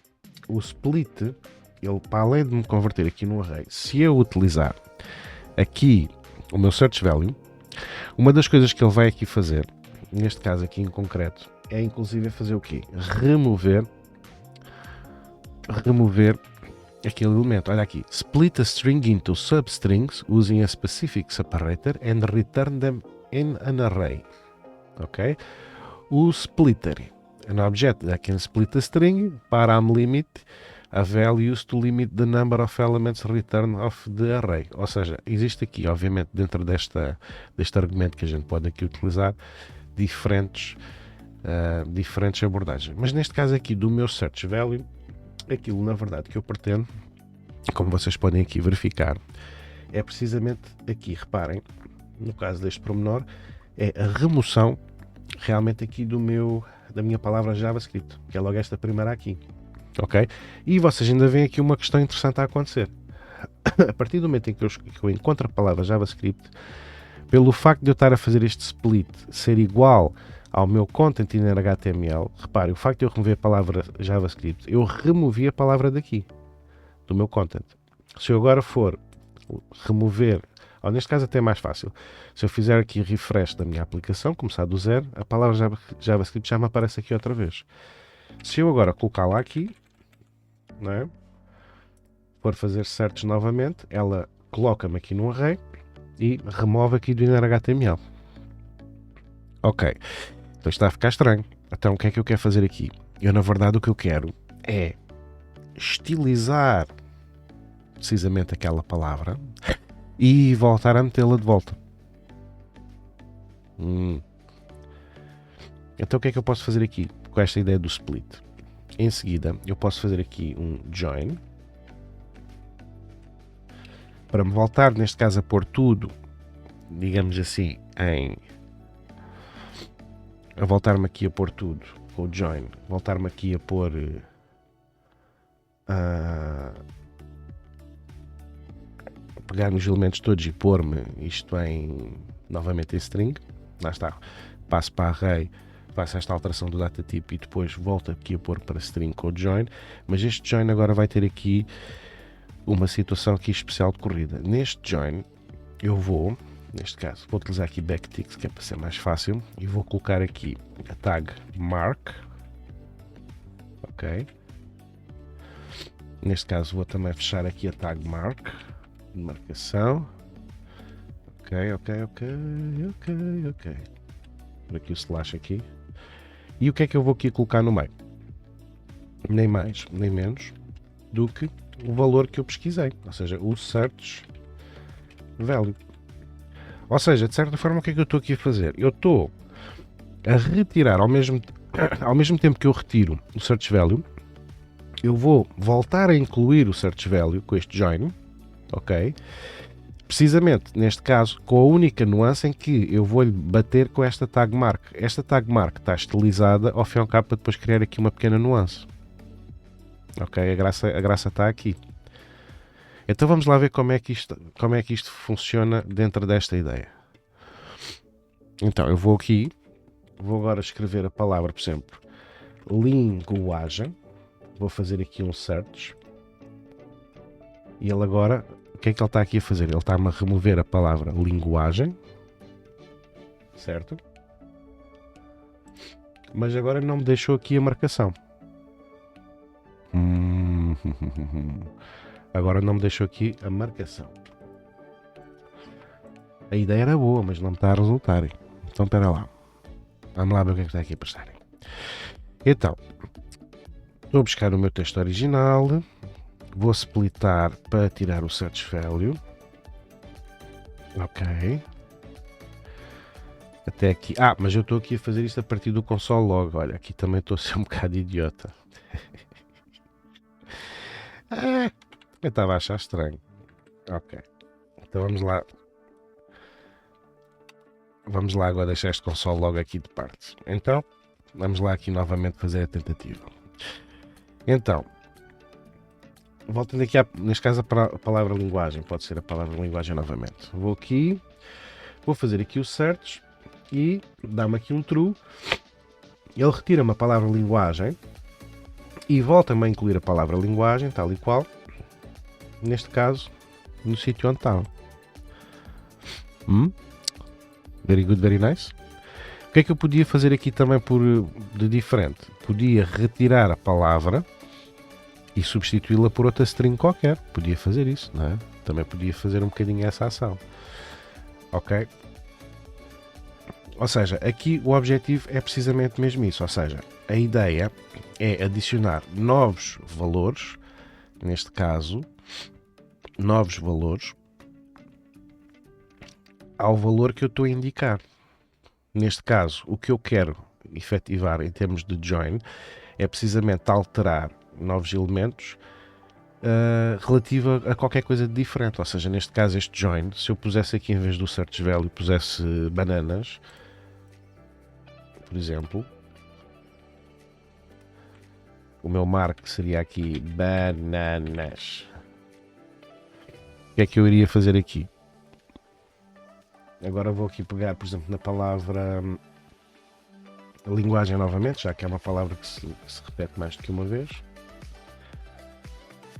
o split, ele para além de me converter aqui num array, se eu utilizar aqui o meu search value, uma das coisas que ele vai aqui fazer, neste caso aqui em concreto, é inclusive fazer o quê? Remover aquele elemento. Olha aqui, split a string into substrings using a specific separator and return them in an array. Ok? O splitter, an object that can split a string, param limit a values to limit the number of elements returned of the array. Ou seja, existe aqui, obviamente, dentro deste argumento que a gente pode aqui utilizar, diferentes abordagens. Mas neste caso aqui do meu search value, aquilo na verdade que eu pretendo, como vocês podem aqui verificar, é precisamente aqui, reparem, no caso deste pormenor, é a remoção realmente aqui da minha palavra JavaScript, que é logo esta primeira aqui. Ok? E vocês ainda veem aqui uma questão interessante a acontecer. A partir do momento em que eu encontro a palavra JavaScript, pelo facto de eu estar a fazer este split ser igual ao meu content in HTML, repare, o facto de eu remover a palavra JavaScript, eu removi a palavra daqui, do meu content. Se eu agora for remover, ou neste caso até é mais fácil, se eu fizer aqui refresh da minha aplicação, começar do zero, a palavra JavaScript já me aparece aqui outra vez. Se eu agora colocar lá aqui, não é? For fazer search novamente, ela coloca-me aqui no array e remove aqui do inner HTML. Ok, então está a ficar estranho. Então o que é que eu quero fazer aqui? Eu na verdade o que eu quero é estilizar precisamente aquela palavra e voltar a metê-la de volta. Então o que é que eu posso fazer aqui com esta ideia do split? Em seguida eu posso fazer aqui um join para me voltar, neste caso, a pôr tudo, digamos assim, a voltar-me aqui a pôr tudo com o join, voltar-me aqui a pôr pegar nos elementos todos e pôr-me isto novamente em string. Lá está, passo para array, faço esta alteração do data type e depois volto aqui a pôr para string com o join, mas este join agora vai ter aqui uma situação aqui especial de corrida. Neste join eu vou, neste caso, vou utilizar aqui backticks, que é para ser mais fácil, e vou colocar aqui a tag mark, ok. Neste caso vou também fechar aqui a tag mark de marcação, ok. Por aqui o slash aqui. E o que é que eu vou aqui colocar no meio? Nem mais nem menos do que o valor que eu pesquisei, ou seja, o search value. Ou seja, de certa forma, o que é que eu estou aqui a fazer? Eu estou a retirar, ao mesmo tempo que eu retiro o search value, eu vou voltar a incluir o search value com este join, ok? Precisamente, neste caso, com a única nuance em que eu vou-lhe bater com esta tag mark. Esta tag mark está estilizada, ao fim e ao cabo, para depois criar aqui uma pequena nuance. Ok, a graça está aqui. Então vamos lá ver como é que isto funciona dentro desta ideia. Então eu vou agora escrever a palavra, por exemplo, linguagem. Vou fazer aqui um search. E ele agora, o que é que ele está aqui a fazer? Ele está-me a remover a palavra linguagem. Certo? Mas agora não me deixou aqui a marcação. Agora não me deixou aqui a marcação. A ideia era boa, mas não me está a resultar. Então espera lá. Vamos lá ver o que é que está aqui a passar. Então, vou buscar o meu texto original. Vou splitar para tirar o search value. Ok. Até aqui. Mas eu estou aqui a fazer isto a partir do console log. Olha, aqui também estou a ser um bocado idiota. Eu estava a achar estranho. Ok. Então vamos lá. Vamos lá agora deixar este console log aqui de parte. Então, vamos lá aqui novamente fazer a tentativa. Então, voltando aqui, neste caso a palavra linguagem, pode ser a palavra linguagem novamente. Vou aqui, vou fazer aqui o search e dá-me aqui um true. Ele retira-me a palavra linguagem e volta-me a incluir a palavra linguagem, tal e qual. Neste caso, no sítio onde estava. Very good, very nice. O que é que eu podia fazer aqui também de diferente? Podia retirar a palavra e substituí-la por outra string qualquer. Podia fazer isso, não é? Também podia fazer um bocadinho essa ação. Ok? Ou seja, aqui o objetivo é precisamente mesmo isso. Ou seja, a ideia é adicionar novos valores, neste caso, novos valores ao valor que eu estou a indicar. Neste caso, o que eu quero efetivar em termos de join é precisamente alterar novos elementos relativo a qualquer coisa de diferente. Ou seja, neste caso este join, se eu pusesse aqui em vez do search value, pusesse bananas, por exemplo, o meu mark seria aqui bananas. O que é que eu iria fazer aqui? Agora vou aqui pegar, por exemplo, na palavra linguagem novamente, já que é uma palavra que se repete mais do que uma vez.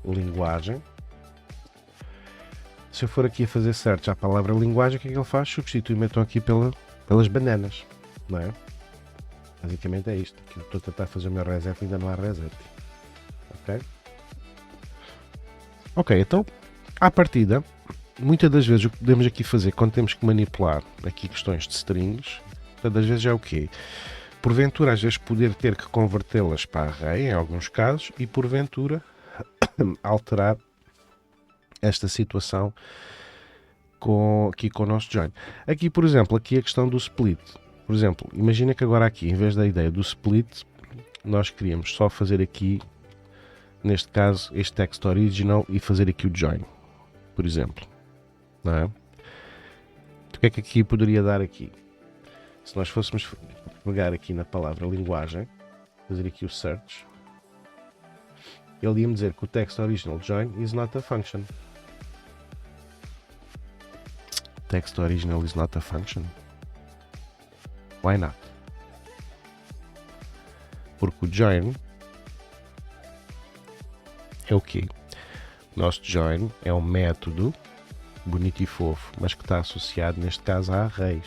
Linguagem. Se eu for aqui a fazer search à palavra linguagem, o que é que ele faz? Substitui-me então aqui pelas bananas, não é? Basicamente é isto. Aqui eu estou a tentar fazer o meu reset e ainda não há reset. Ok? Ok, então, à partida, muitas das vezes o que podemos aqui fazer quando temos que manipular aqui questões de strings, muitas das vezes é o quê? Porventura, às vezes, poder ter que convertê-las para array, em alguns casos, e porventura alterar esta situação aqui com o nosso join. Aqui, por exemplo, aqui a questão do split. Por exemplo, imagina que agora aqui, em vez da ideia do split, nós queríamos só fazer aqui, neste caso, este text original e fazer aqui o join, por exemplo. Não é? O que é que aqui poderia dar aqui? Se nós fôssemos pegar aqui na palavra linguagem, fazer aqui o search, ele ia-me dizer que o text original join is not a function. Text original is not a function. Why not? Porque o join é o quê? O nosso join é um método bonito e fofo, mas que está associado neste caso a arrays.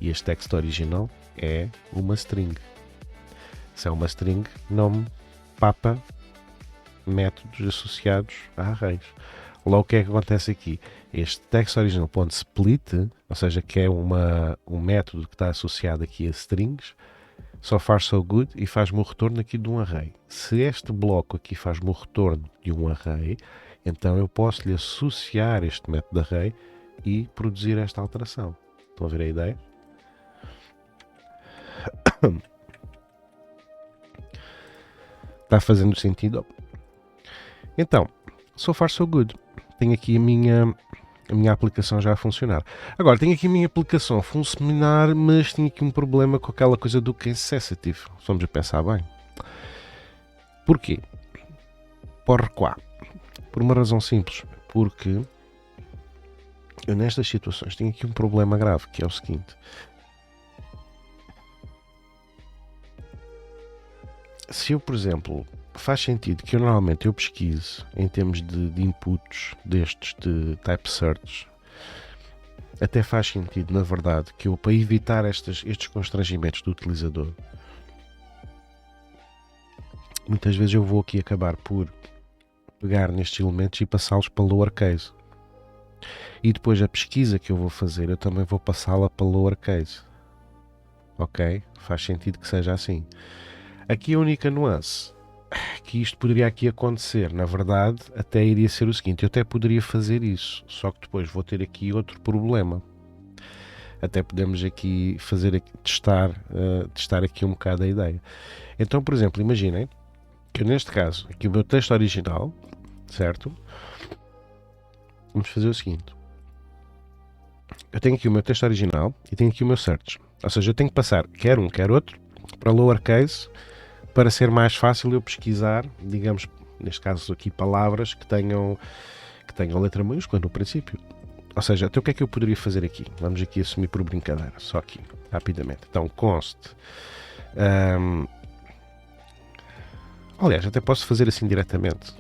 E este text original é uma string. Se é uma string, não me papa métodos associados a arrays. Logo, o que é que acontece aqui? Este text original.split, ou seja, que é um método que está associado aqui a strings, só faz so good e faz-me o retorno aqui de um array. Se este bloco aqui faz-me o retorno de um array, então eu posso lhe associar este método de array e produzir esta alteração. Estão a ver a ideia? Está fazendo sentido? Então, so far so good. Tenho aqui a minha aplicação já a funcionar. Agora, tenho aqui a minha aplicação a funcionar, mas tenho aqui um problema com aquela coisa do case sensitive. Vamos a pensar bem. Porquê? Porquê? Por uma razão simples. Porque eu nestas situações tenho aqui um problema grave, que é o seguinte. Se eu, por exemplo, faz sentido que eu normalmente eu pesquise em termos de inputs destes de type search, até faz sentido, na verdade, que eu, para evitar estes constrangimentos do utilizador, muitas vezes eu vou aqui acabar por pegar nestes elementos e passá-los para lowercase. E depois a pesquisa que eu vou fazer, eu também vou passá-la para lowercase. Ok? Faz sentido que seja assim. Aqui a única nuance que isto poderia aqui acontecer, na verdade, até iria ser o seguinte, eu até poderia fazer isso, só que depois vou ter aqui outro problema. Até podemos aqui testar aqui um bocado a ideia. Então, por exemplo, imaginem que neste caso, aqui o meu texto original, certo? Vamos fazer o seguinte. Eu tenho aqui o meu texto original e tenho aqui o meu search. Ou seja, eu tenho que passar quer um, quer outro, para lowercase, para ser mais fácil eu pesquisar, digamos, neste caso aqui, palavras que tenham letra maiúscula no princípio. Ou seja, então o que é que eu poderia fazer aqui? Vamos aqui assumir por brincadeira, só aqui, rapidamente. Então, const. Aliás, até posso fazer assim diretamente.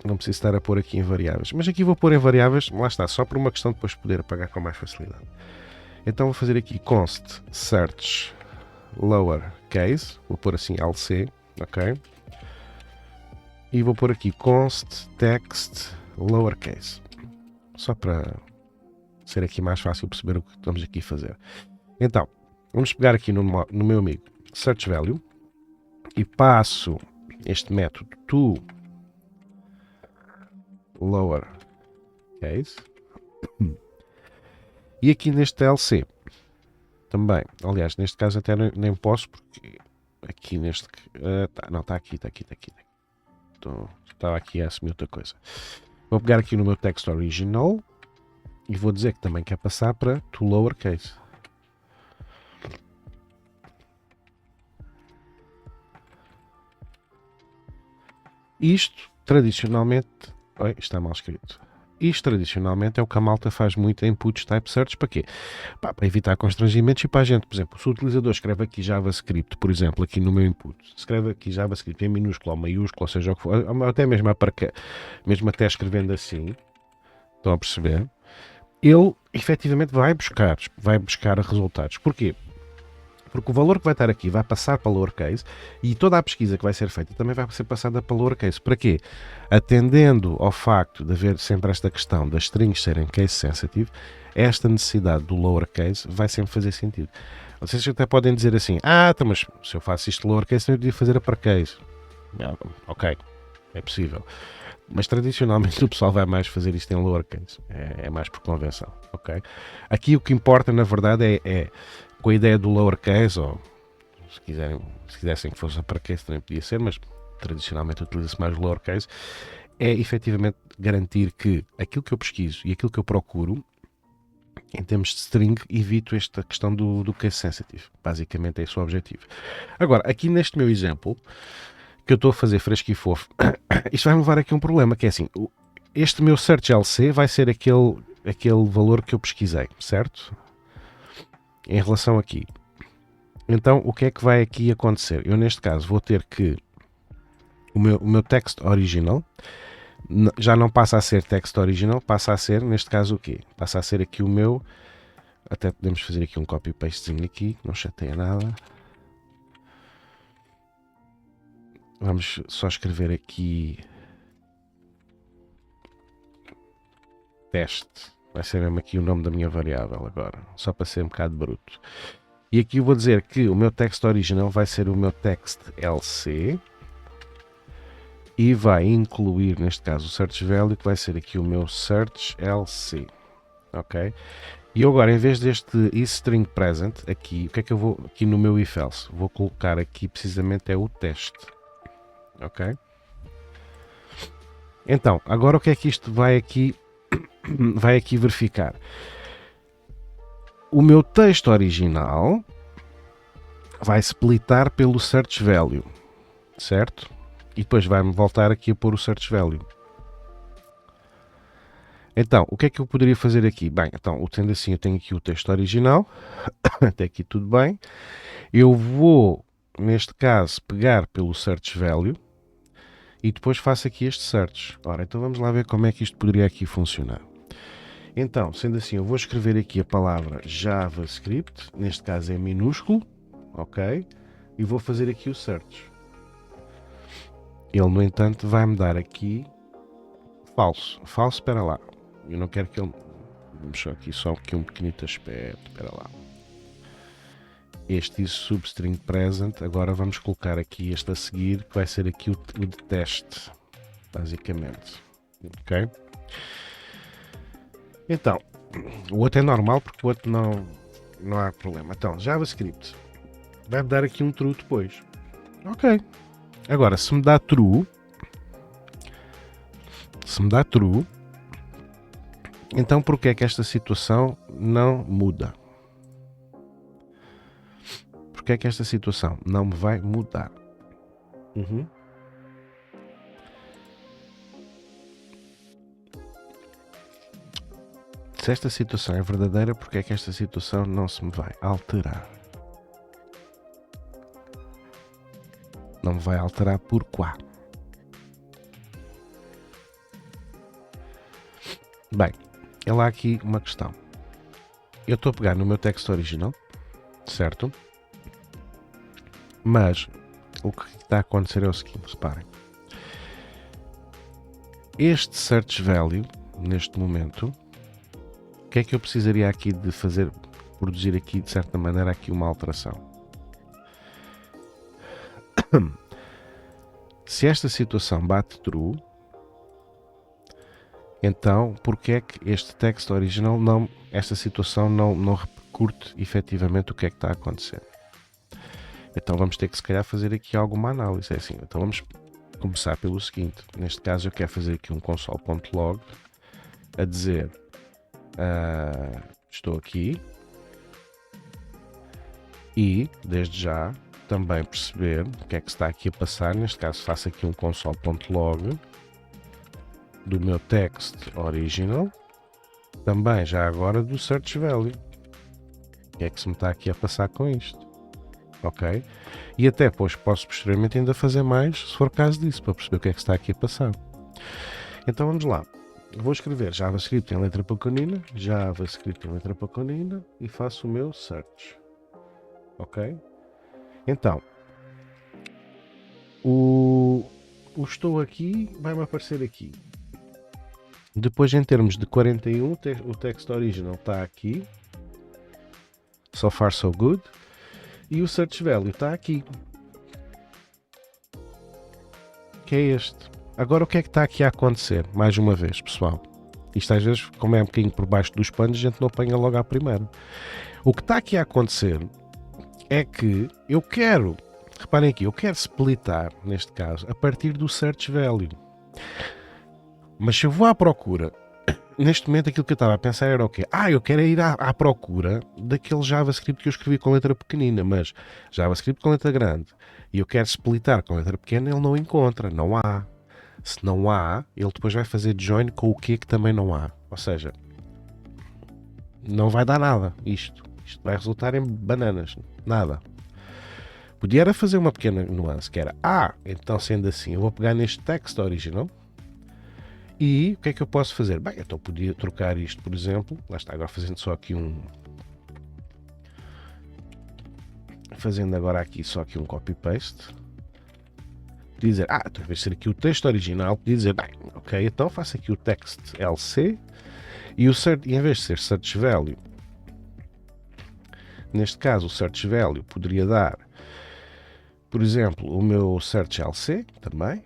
Não preciso estar a pôr aqui em variáveis. Mas aqui vou pôr em variáveis, lá está, só por uma questão de depois poder apagar com mais facilidade. Então vou fazer aqui const search lowercase, vou pôr assim LC, ok? E vou pôr aqui const text lowercase, só para ser aqui mais fácil perceber o que estamos aqui a fazer. Então, vamos pegar aqui no meu amigo search value e passo este método to lowercase e aqui neste LC também, aliás, neste caso até nem posso, porque aqui neste... não, está aqui. Estava aqui a assumir outra coisa. Vou pegar aqui no meu text original e vou dizer que também quer passar para to lowercase. Isto, tradicionalmente... Oi, está mal escrito. Isto tradicionalmente é o que a malta faz muito em inputs type search. Para quê? Pá, para evitar constrangimentos e para a gente, por exemplo, se o utilizador escreve aqui JavaScript, por exemplo, aqui no meu input, escreve aqui JavaScript em minúsculo ou maiúsculo, ou seja o que for, ou até mesmo, mesmo até escrevendo assim, estão a perceber? Ele efetivamente vai buscar resultados. Porquê? Porque o valor que vai estar aqui vai passar para lowercase e toda a pesquisa que vai ser feita também vai ser passada para lowercase. Para quê? Atendendo ao facto de haver sempre esta questão das strings serem case sensitive, esta necessidade do lowercase vai sempre fazer sentido. Vocês até podem dizer assim, então, mas se eu faço isto lowercase, eu devia fazer uppercase. Ok, é possível. Mas tradicionalmente o pessoal vai mais fazer isto em lowercase. É mais por convenção, ok? Aqui o que importa, na verdade, é com a ideia do lowercase, ou se quisessem que fosse uppercase também podia ser, mas tradicionalmente utiliza-se mais lowercase, é efetivamente garantir que aquilo que eu pesquiso e aquilo que eu procuro, em termos de string, evito esta questão do case sensitive. Basicamente é esse o objetivo. Agora, aqui neste meu exemplo, que eu estou a fazer fresco e fofo, isto vai-me levar aqui um problema, que é assim, este meu search LC vai ser aquele valor que eu pesquisei, certo? Em relação aqui. Então, o que é que vai aqui acontecer? Eu, neste caso, vou ter que o meu text original já não passa a ser text original, passa a ser, neste caso, o quê? Passa a ser aqui o meu, até podemos fazer aqui um copy-pastezinho aqui, não chateia nada. Vamos só escrever aqui teste. Vai ser mesmo aqui o nome da minha variável agora, só para ser um bocado bruto. E aqui eu vou dizer que o meu text original vai ser o meu text LC e vai incluir, neste caso, o search value, que vai ser aqui o meu search LC. Ok? E eu agora, em vez deste isString present, aqui, o que é que eu vou, aqui no meu if else, vou colocar aqui precisamente é o teste. Ok? Então, agora o que é que isto vai aqui verificar? O meu texto original vai splitar pelo search value, certo? E depois vai-me voltar aqui a pôr o search value. Então, o que é que eu poderia fazer aqui? Bem, então, tendo assim, eu tenho aqui o texto original, até aqui tudo bem. Eu vou, neste caso, pegar pelo search value e depois faço aqui este search. Ora, então vamos lá ver como é que isto poderia aqui funcionar. Então, sendo assim, eu vou escrever aqui a palavra JavaScript, neste caso é minúsculo, ok? E vou fazer aqui o search. Ele, no entanto, vai-me dar aqui falso. Falso, espera lá. Eu não quero que ele... Vamos só aqui um pequenito aspecto, espera lá. Este substring present, agora vamos colocar aqui este a seguir, que vai ser aqui o de teste, basicamente. Ok? Então, o outro é normal porque o outro não há problema. Então, JavaScript vai-me dar aqui um true depois. Ok. Agora, se me dá true, então porquê é que esta situação não muda? Porquê é que esta situação não me vai mudar? Se esta situação é verdadeira, porque é que esta situação não se me vai alterar? Não me vai alterar por quá? Bem, é lá aqui uma questão. Eu estou a pegar no meu texto original, certo? Mas o que está a acontecer é o seguinte, reparem. Este search value, neste momento, o que é que eu precisaria aqui de fazer, produzir aqui de certa maneira aqui uma alteração? Se esta situação bate true, então porque é que este texto original esta situação não repercute efetivamente o que é que está a acontecer? Então vamos ter que se calhar fazer aqui alguma análise. É assim, então vamos começar pelo seguinte. Neste caso eu quero fazer aqui um console.log a dizer estou aqui e desde já também perceber o que é que está aqui a passar. Neste caso faço aqui um console.log do meu text original, também já agora do search value. O que é que se me está aqui a passar com isto? Ok? E até pois posso posteriormente ainda fazer mais, se for caso disso, para perceber o que é que está aqui a passar. Então vamos lá. Vou escrever JavaScript em letra pequenina, JavaScript em letra pequenina e faço o meu search. Ok? Então, o estou aqui vai-me aparecer aqui. Depois, em termos de 41, o text original está aqui. So far so good. E o search value está aqui. Que é este. Agora o que é que está aqui a acontecer? Mais uma vez, pessoal. Isto às vezes, como é um bocadinho por baixo dos panos, a gente não apanha logo à primeira. O que está aqui a acontecer é que eu quero, reparem aqui, eu quero splitar, neste caso, a partir do search value. Mas se eu vou à procura, neste momento aquilo que eu estava a pensar era o quê? Eu quero ir à procura daquele JavaScript que eu escrevi com letra pequenina, mas JavaScript com letra grande, e eu quero splitar com letra pequena, ele não encontra, não há. Se não há, ele depois vai fazer join com o que também não há. Ou seja, não vai dar nada isto. Isto vai resultar em bananas. Nada. Podia era fazer uma pequena nuance, que era, então sendo assim, eu vou pegar neste text original e o que é que eu posso fazer? Bem, então podia trocar isto, por exemplo, lá está, agora fazendo só aqui um copy-paste. Dizer, então em vez de ser aqui o texto original, podia dizer, ok, então faço aqui o text LC e em vez de ser search value, neste caso o search value poderia dar, por exemplo, o meu search LC também,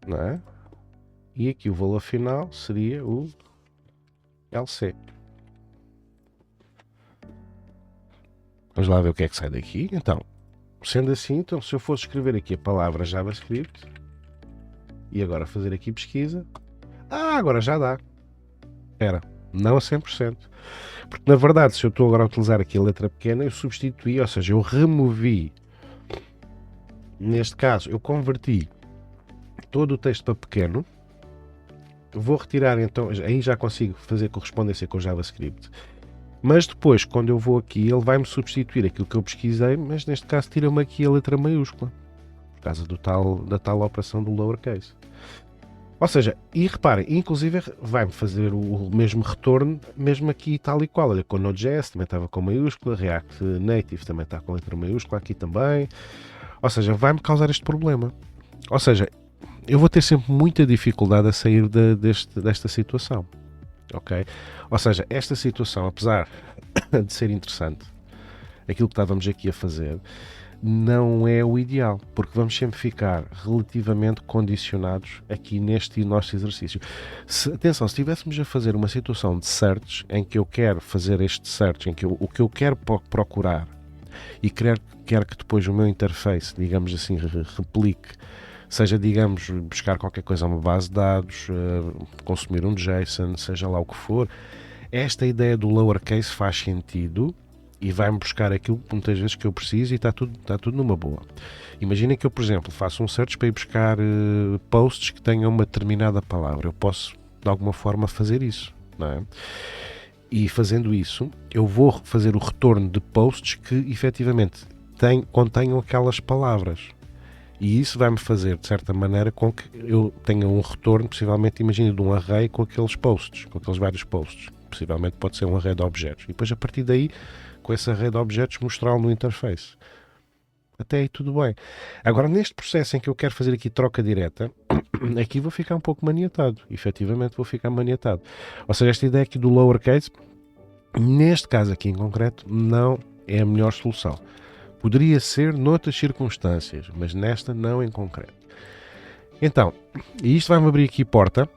não é? E aqui o valor final seria o LC. Vamos lá ver o que é que sai daqui, então. Sendo assim, então, se eu fosse escrever aqui a palavra JavaScript e agora fazer aqui pesquisa, agora já dá. Não a 100%. Porque na verdade, se eu estou agora a utilizar aqui a letra pequena, eu substituí, ou seja, eu removi, neste caso, eu converti todo o texto para pequeno. Vou retirar então, aí já consigo fazer correspondência com o JavaScript. Mas depois, quando eu vou aqui, ele vai-me substituir aquilo que eu pesquisei, mas neste caso tira-me aqui a letra maiúscula, por causa da tal operação do lowercase. Ou seja, e reparem, inclusive vai-me fazer o mesmo retorno, mesmo aqui tal e qual. Olha, com Node.js também estava com maiúscula, React Native também está com letra maiúscula, aqui também. Ou seja, vai-me causar este problema. Ou seja, eu vou ter sempre muita dificuldade a sair desta situação. Ok? Ou seja, esta situação, apesar de ser interessante, aquilo que estávamos aqui a fazer, não é o ideal, porque vamos sempre ficar relativamente condicionados aqui neste nosso exercício. Atenção, se estivéssemos a fazer uma situação de search, em que eu quero fazer este search, em que o que eu quero procurar e quero que depois o meu interface, digamos assim, replique, seja, digamos, buscar qualquer coisa a uma base de dados, consumir um JSON, seja lá o que for, esta ideia do lowercase faz sentido e vai-me buscar aquilo muitas vezes que eu preciso e está tudo numa boa. Imaginem que eu, por exemplo, faço um search para ir buscar posts que tenham uma determinada palavra. Eu posso, de alguma forma, fazer isso, não é? E fazendo isso, eu vou fazer o retorno de posts que, efetivamente, contenham aquelas palavras. E isso vai-me fazer, de certa maneira, com que eu tenha um retorno, possivelmente, imagine, de um array com aqueles posts, com aqueles vários posts. Possivelmente pode ser um array de objetos. E depois, a partir daí, com esse array de objetos, mostrá-lo no interface. Até aí tudo bem. Agora, neste processo em que eu quero fazer aqui troca direta, aqui vou ficar um pouco maniatado. Efetivamente vou ficar maniatado. Ou seja, esta ideia aqui do lowercase, neste caso aqui em concreto, não é a melhor solução. Poderia ser noutras circunstâncias, mas nesta não em concreto. Então, e isto vai-me abrir aqui porta.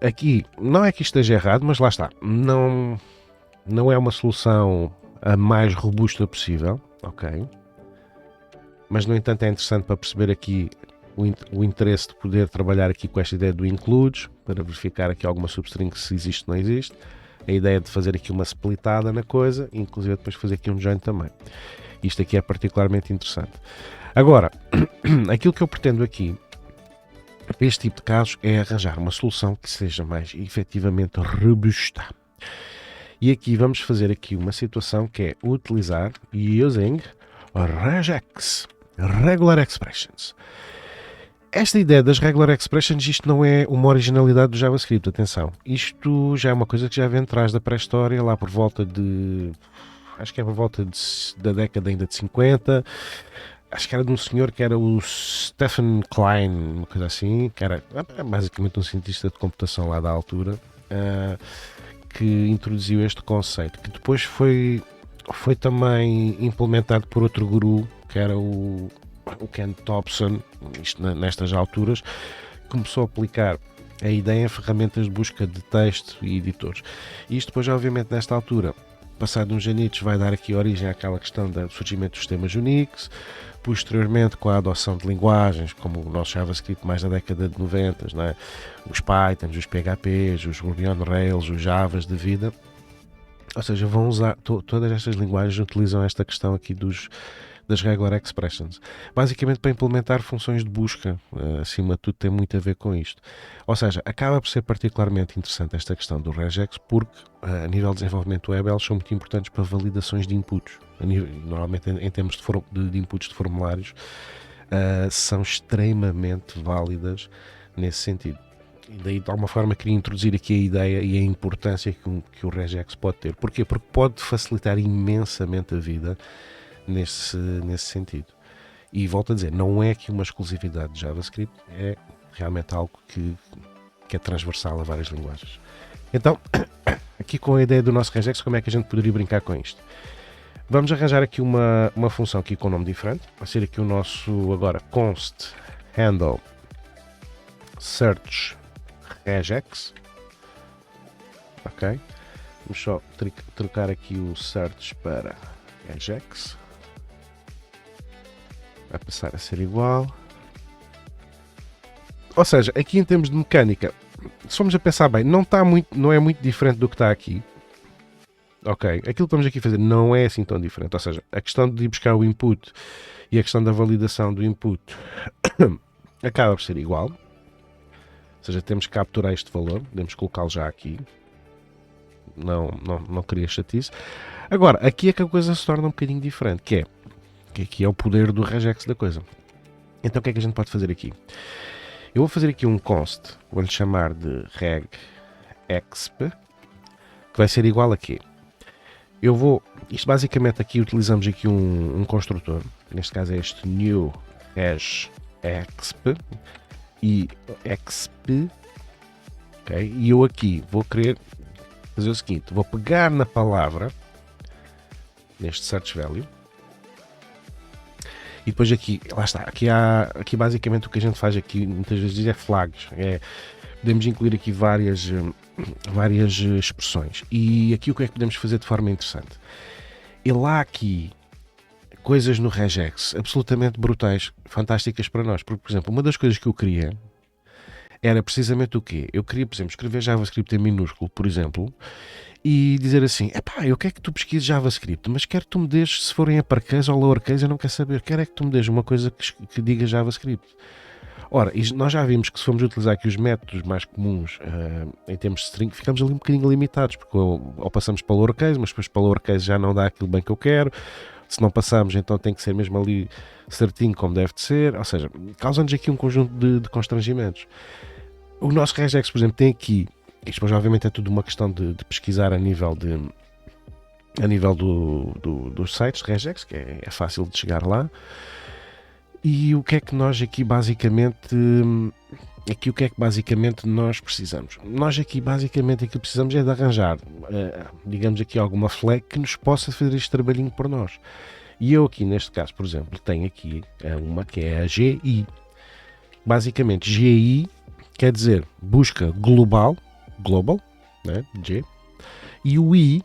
Aqui, não é que isto esteja errado, mas lá está. Não é uma solução a mais robusta possível, ok? Mas, no entanto, é interessante para perceber aqui o interesse de poder trabalhar aqui com esta ideia do includes, para verificar aqui alguma substring se existe ou não existe. A ideia de fazer aqui uma splitada na coisa, inclusive depois fazer aqui um join também. Isto aqui é particularmente interessante. Agora, aquilo que eu pretendo aqui, para este tipo de casos, é arranjar uma solução que seja mais efetivamente robusta. E aqui vamos fazer aqui uma situação que é utilizar using regex, regular expressions. Esta ideia das regular expressions, isto não é uma originalidade do JavaScript, atenção. Isto já é uma coisa que já vem atrás da pré-história, lá por volta de... acho que é por volta da década ainda de 50. Acho que era de um senhor que era o Stephen Klein, uma coisa assim, que era basicamente um cientista de computação lá da altura, que introduziu este conceito, que depois foi também implementado por outro guru, que era o Ken Thompson, isto nestas alturas, começou a aplicar a ideia em ferramentas de busca de texto e editores. E isto depois, obviamente, nesta altura, passado uns anitos, vai dar aqui origem àquela questão do surgimento dos sistemas Unix, posteriormente com a adoção de linguagens, como o nosso JavaScript mais da década de 90, não é? Os Pythons, os PHPs, os Ruby on Rails, os Javas de vida. Ou seja, vão usar, todas estas linguagens utilizam esta questão aqui das regular expressions, basicamente para implementar funções de busca. Acima de tudo tem muito a ver com isto, ou seja, acaba por ser particularmente interessante esta questão do regex, porque a nível de desenvolvimento web elas são muito importantes para validações de inputs, normalmente em termos de inputs de formulários, são extremamente válidas nesse sentido. E daí de alguma forma queria introduzir aqui a ideia e a importância que o regex pode ter. Porquê? Porque pode facilitar imensamente a vida nesse sentido. E volto a dizer, não é aqui uma exclusividade de JavaScript, é realmente algo que é transversal a várias linguagens. Então, aqui com a ideia do nosso regex, como é que a gente poderia brincar com isto? Vamos arranjar aqui uma função aqui com um nome diferente, vai ser aqui o nosso agora const handle search regex, ok? Vamos só trocar aqui o search para regex, vai passar a ser igual. Ou seja, aqui em termos de mecânica, se formos a pensar bem, não é muito diferente do que está aqui. Ok, aquilo que estamos aqui a fazer não é assim tão diferente. Ou seja, a questão de ir buscar o input e a questão da validação do input acaba por ser igual. Ou seja, temos que capturar este valor, podemos colocá-lo já aqui. Não queria chatice. Agora, aqui é que a coisa se torna um bocadinho diferente, que aqui é o poder do regex da coisa. Então o que é que a gente pode fazer aqui? Eu vou fazer aqui um const, vou-lhe chamar de regexp, que vai ser igual a quê? Isto basicamente aqui utilizamos aqui um construtor, neste caso é este new regexp e exp, ok? E eu aqui vou querer fazer o seguinte, vou pegar na palavra, neste search value, e depois aqui, lá está, aqui basicamente o que a gente faz aqui muitas vezes é flags, podemos incluir aqui várias expressões, e aqui o que é que podemos fazer de forma interessante? E lá aqui coisas no regex absolutamente brutais, fantásticas para nós, porque por exemplo, uma das coisas que eu queria era precisamente o quê? Eu queria, por exemplo, escrever JavaScript em minúsculo, por exemplo, e dizer assim, epá, eu quero que tu pesquises JavaScript, mas quero que tu me deixes, se for em uppercase ou lowercase, eu não quero saber, quero é que tu me deixes uma coisa que diga JavaScript. Ora, nós já vimos que se formos utilizar aqui os métodos mais comuns em termos de string, ficamos ali um bocadinho limitados, porque ou passamos para lowercase, mas depois para lowercase já não dá aquilo bem que eu quero, se não passamos então tem que ser mesmo ali certinho como deve de ser, ou seja, causa-nos aqui um conjunto de constrangimentos. O nosso regex, por exemplo, tem aqui, isto depois obviamente é tudo uma questão de pesquisar a nível dos sites de regex, que é fácil de chegar lá. E o que é que nós aqui basicamente nós precisamos? Nós aqui basicamente aquilo que precisamos é de arranjar, digamos aqui alguma flag que nos possa fazer este trabalhinho por nós. E eu aqui neste caso, por exemplo, tenho aqui uma que é a GI. Basicamente GI quer dizer busca global, né? G, e o I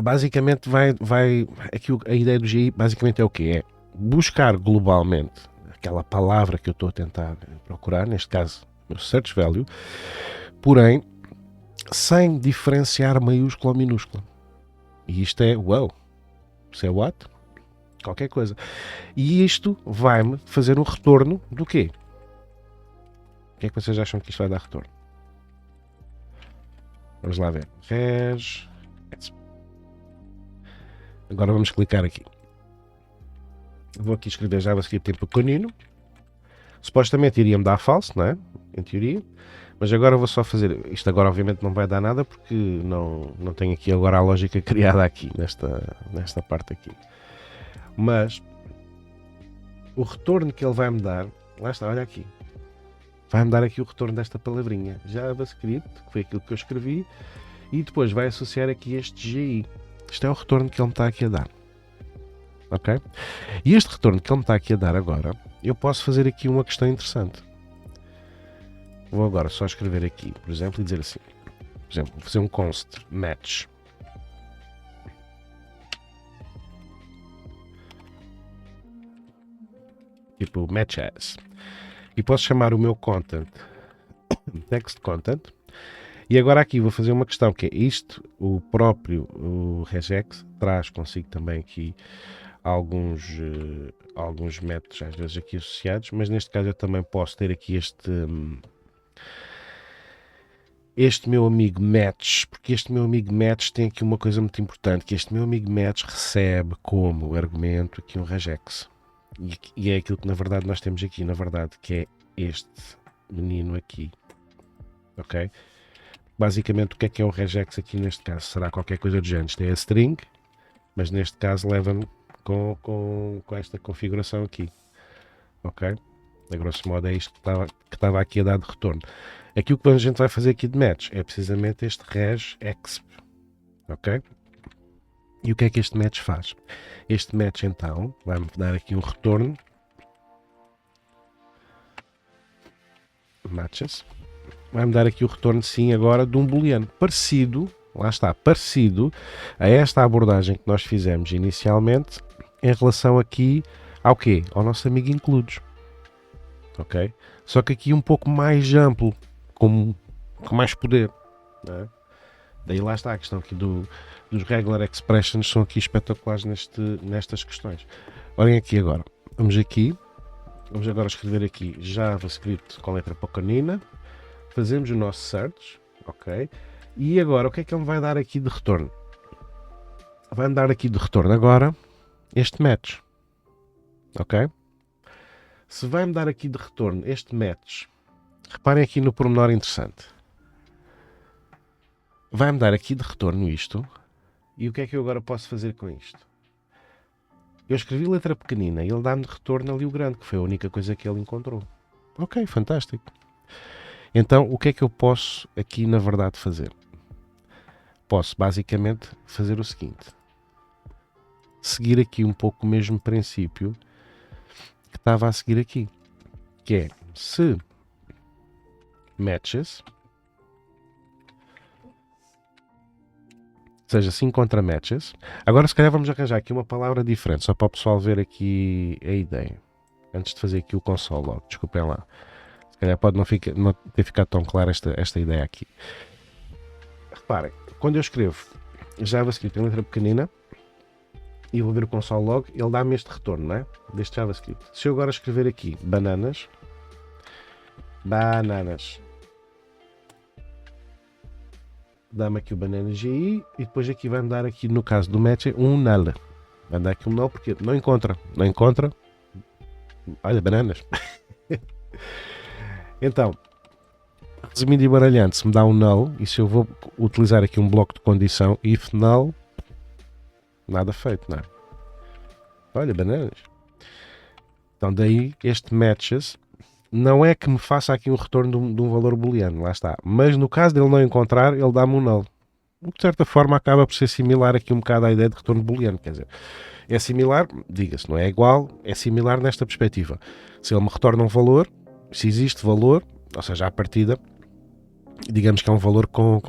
basicamente vai aqui a ideia do GI basicamente é o que é buscar globalmente aquela palavra que eu estou a tentar procurar, neste caso o search value, porém sem diferenciar maiúsculo ou minúsculo. E isto é wow, isso é what? qualquer coisa. E isto vai-me fazer um retorno do quê? O que é que vocês acham que isto vai dar retorno? Vamos lá ver. Res. Agora vamos clicar aqui. Vou aqui escrever JavaScript em pequenino. Supostamente iria-me dar false, não é? Em teoria. Mas agora vou só fazer... Isto agora obviamente não vai dar nada porque não tenho aqui agora a lógica criada aqui, nesta parte aqui. Mas o retorno que ele vai-me dar... Lá está, olha aqui. Vai-me dar aqui o retorno desta palavrinha. JavaScript, que foi aquilo que eu escrevi. E depois vai associar aqui este GI. Isto é o retorno que ele me está aqui a dar. Ok? E este retorno que ele me está aqui a dar agora, eu posso fazer aqui uma questão interessante. Vou agora só escrever aqui, por exemplo, e dizer assim. Por exemplo, vou fazer um const match. Tipo match as. E posso chamar o meu content text content. E agora aqui vou fazer uma questão, que é isto, o regex traz consigo também aqui alguns métodos às vezes aqui associados, mas neste caso eu também posso ter aqui este meu amigo match, porque este meu amigo match tem aqui uma coisa muito importante, que este meu amigo match recebe como argumento aqui um regex. E é aquilo que na verdade nós temos aqui, na verdade, que é este menino aqui. Ok? Basicamente, o que é o regex aqui neste caso? Será qualquer coisa do género. Isto é a string, mas neste caso leva-me com esta configuração aqui. Ok? A grosso modo é isto que estava aqui a dar de retorno. Aqui o que a gente vai fazer aqui de match é precisamente este regex. Ok? E o que é que este match faz? Este match então vai-me dar aqui um retorno. Matches. Vai-me dar aqui o retorno, sim, agora de um booleano parecido, lá está, parecido a esta abordagem que nós fizemos inicialmente em relação aqui ao quê? Ao nosso amigo includes. Ok? Só que aqui um pouco mais amplo, com mais poder. Não é? Daí lá está a questão aqui dos regular expressions, são aqui espetaculares nestas questões. Olhem aqui agora. Vamos agora escrever aqui JavaScript com letra pequenina. Fazemos o nosso search, ok? E agora, o que é que ele me vai dar aqui de retorno? Vai-me dar aqui de retorno agora este match, ok? Se vai-me dar aqui de retorno este match, reparem aqui no pormenor interessante. Vai-me dar aqui de retorno isto, e o que é que eu agora posso fazer com isto? Eu escrevi letra pequenina e ele dá-me de retorno ali o grande, que foi a única coisa que ele encontrou. Ok, fantástico. Então, o que é que eu posso aqui na verdade fazer? Posso basicamente fazer o seguinte. Seguir aqui um pouco o mesmo princípio que estava a seguir aqui. Que é, se matches, ou seja, se encontra matches. Agora se calhar vamos arranjar aqui uma palavra diferente, só para o pessoal ver aqui a ideia. Antes de fazer aqui o console log, desculpem lá. Se calhar pode não ter ficado tão clara esta ideia aqui. Reparem, quando eu escrevo JavaScript em letra pequenina e vou ver o console log, ele dá-me este retorno, não é? Deste JavaScript. Se eu agora escrever aqui bananas, dá-me aqui o banana GI e depois aqui vai-me dar aqui, no caso do match, um null. Vai dar aqui um null porque não encontra. Olha, bananas. Então, resumindo e baralhando, se me dá um null, e se eu vou utilizar aqui um bloco de condição, if null, nada feito, não é? Olha, bananas. Então daí, este matches, não é que me faça aqui um retorno de um valor booleano, lá está. Mas no caso dele não encontrar, ele dá-me um null. O que de certa forma acaba por ser similar aqui um bocado à ideia de retorno booleano, quer dizer, é similar, diga-se, não é igual, é similar nesta perspectiva. Se ele me retorna um valor, se existe valor, ou seja, à partida, digamos que é um valor com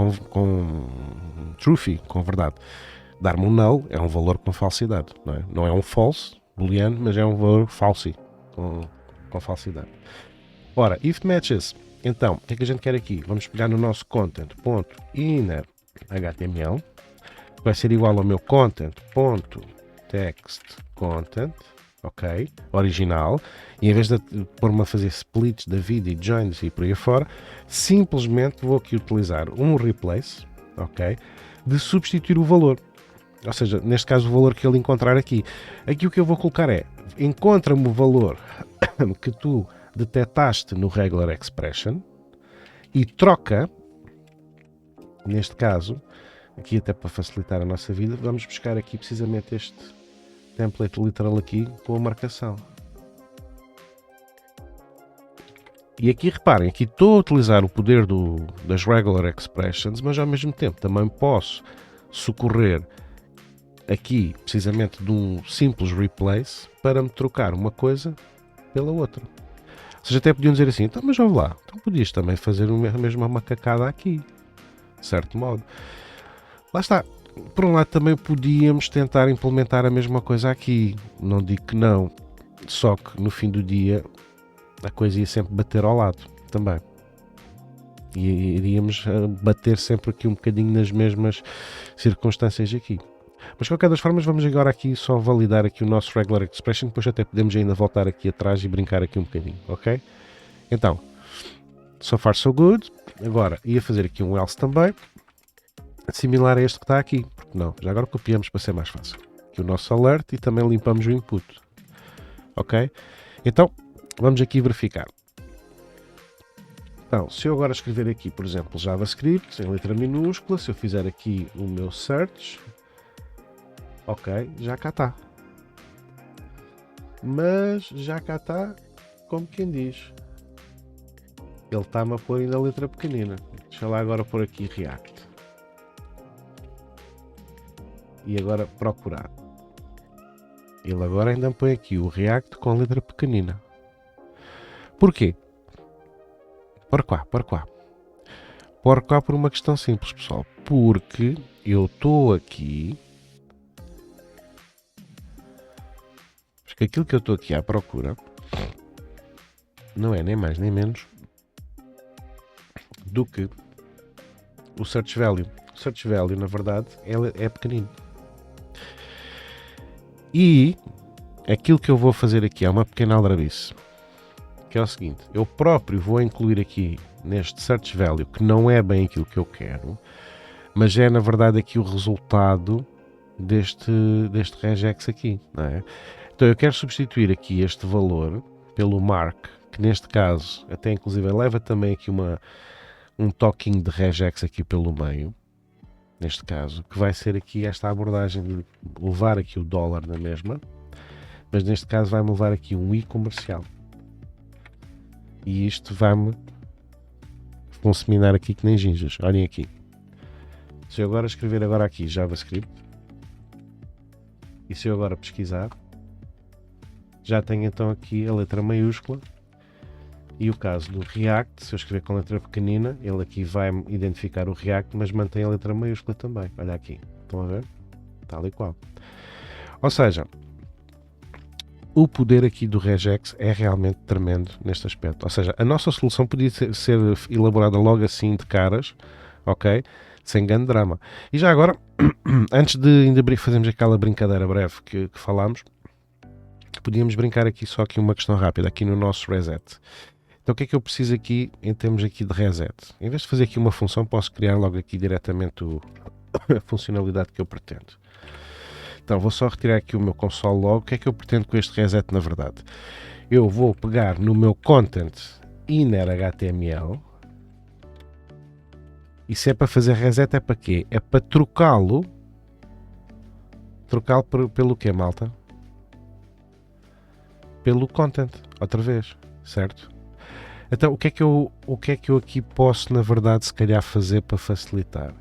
truthy, com verdade. Dar-me um null é um valor com falsidade, não é? Não é um false booleano, mas é um valor falsi, com falsidade. Ora, if matches, então, o que é que a gente quer aqui? Vamos pegar no nosso content.inner HTML, vai ser igual ao meu content.inner text content, ok, original, e em vez de pôr-me a fazer splits da vida e joins e por aí fora, simplesmente vou aqui utilizar um replace, ok, de substituir o valor. Ou seja, neste caso o valor que ele encontrar aqui. Aqui o que eu vou colocar é, encontra-me o valor que tu detectaste no regular expression e troca, neste caso, aqui até para facilitar a nossa vida, vamos buscar aqui precisamente este template literal aqui com a marcação. E aqui reparem, aqui estou a utilizar o poder das regular expressions, mas ao mesmo tempo também posso socorrer aqui precisamente de um simples replace para me trocar uma coisa pela outra. Ou seja, até podiam dizer assim, então, mas vamos lá, então podias também fazer a mesma macacada aqui, de certo modo. Lá está. Por um lado também podíamos tentar implementar a mesma coisa aqui, não digo que não, só que no fim do dia a coisa ia sempre bater ao lado também. E iríamos bater sempre aqui um bocadinho nas mesmas circunstâncias aqui. Mas de qualquer das formas vamos agora aqui só validar aqui o nosso regular expression, depois até podemos ainda voltar aqui atrás e brincar aqui um bocadinho, ok? Então, so far so good. Agora ia fazer aqui um else também, similar a este que está aqui, porque não, já agora copiamos para ser mais fácil. Aqui o nosso alert e também limpamos o input, ok? Então, vamos aqui verificar. Então, se eu agora escrever aqui, por exemplo, JavaScript, em letra minúscula, se eu fizer aqui o meu search, ok, já cá está. Mas já cá está, como quem diz. Ele está-me a pôr ainda a letra pequenina. Deixa lá agora pôr aqui React. E agora procurar. Ele agora ainda me põe aqui o React com a letra pequenina. Porquê? Por cá. Por cá por uma questão simples, pessoal. Porque eu estou aqui... Porque aquilo que eu estou aqui à procura não é nem mais nem menos do que o search value. O search value, na verdade, é pequenino. E aquilo que eu vou fazer aqui é uma pequena aldrabice, que é o seguinte: eu próprio vou incluir aqui neste search value, que não é bem aquilo que eu quero, mas é na verdade aqui o resultado deste regex aqui, não é? Então eu quero substituir aqui este valor pelo mark, que neste caso até inclusive leva também aqui um toquinho de regex aqui pelo meio, neste caso, que vai ser aqui esta abordagem de levar aqui o dólar na mesma, mas neste caso vai-me levar aqui um i comercial. E isto vai-me conseminar aqui que nem ginjas. Olhem aqui. Se eu agora escrever agora aqui JavaScript, e se eu agora pesquisar, já tenho então aqui a letra maiúscula. E o caso do React, se eu escrever com letra pequenina, ele aqui vai identificar o React, mas mantém a letra maiúscula também. Olha aqui, estão a ver? Tal e qual. Ou seja, o poder aqui do regex é realmente tremendo neste aspecto. Ou seja, a nossa solução podia ser elaborada logo assim de caras, ok? Sem grande drama. E já agora, antes de ainda fazermos aquela brincadeira breve que falámos, podíamos brincar aqui só aqui uma questão rápida, aqui no nosso reset. Então o que é que eu preciso aqui em termos aqui de reset? Em vez de fazer aqui uma função, posso criar logo aqui diretamente a funcionalidade que eu pretendo. Então vou só retirar aqui o meu console log. O que é que eu pretendo com este reset na verdade? Eu vou pegar no meu content inner HTML, e se é para fazer reset é para quê? É para trocá-lo pelo quê, malta? Pelo content, outra vez, certo? Então, o que é que eu aqui posso, na verdade, se calhar fazer para facilitar?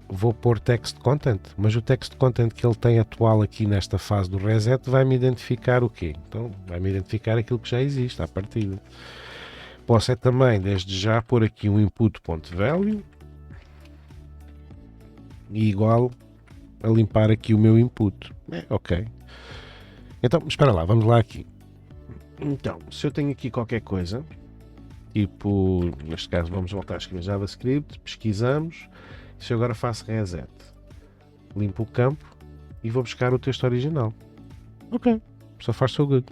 Vou pôr text content, mas o text content que ele tem atual aqui nesta fase do reset vai-me identificar o quê? Então, vai-me identificar aquilo que já existe à partida. Posso é também, desde já, pôr aqui um input.value e igual a limpar aqui o meu input. Ok. Então, espera lá, vamos lá aqui. Então, se eu tenho aqui qualquer coisa, tipo, neste caso vamos voltar a escrever JavaScript, pesquisamos, se eu agora faço reset, limpo o campo, e vou buscar o texto original. Ok, so far so good.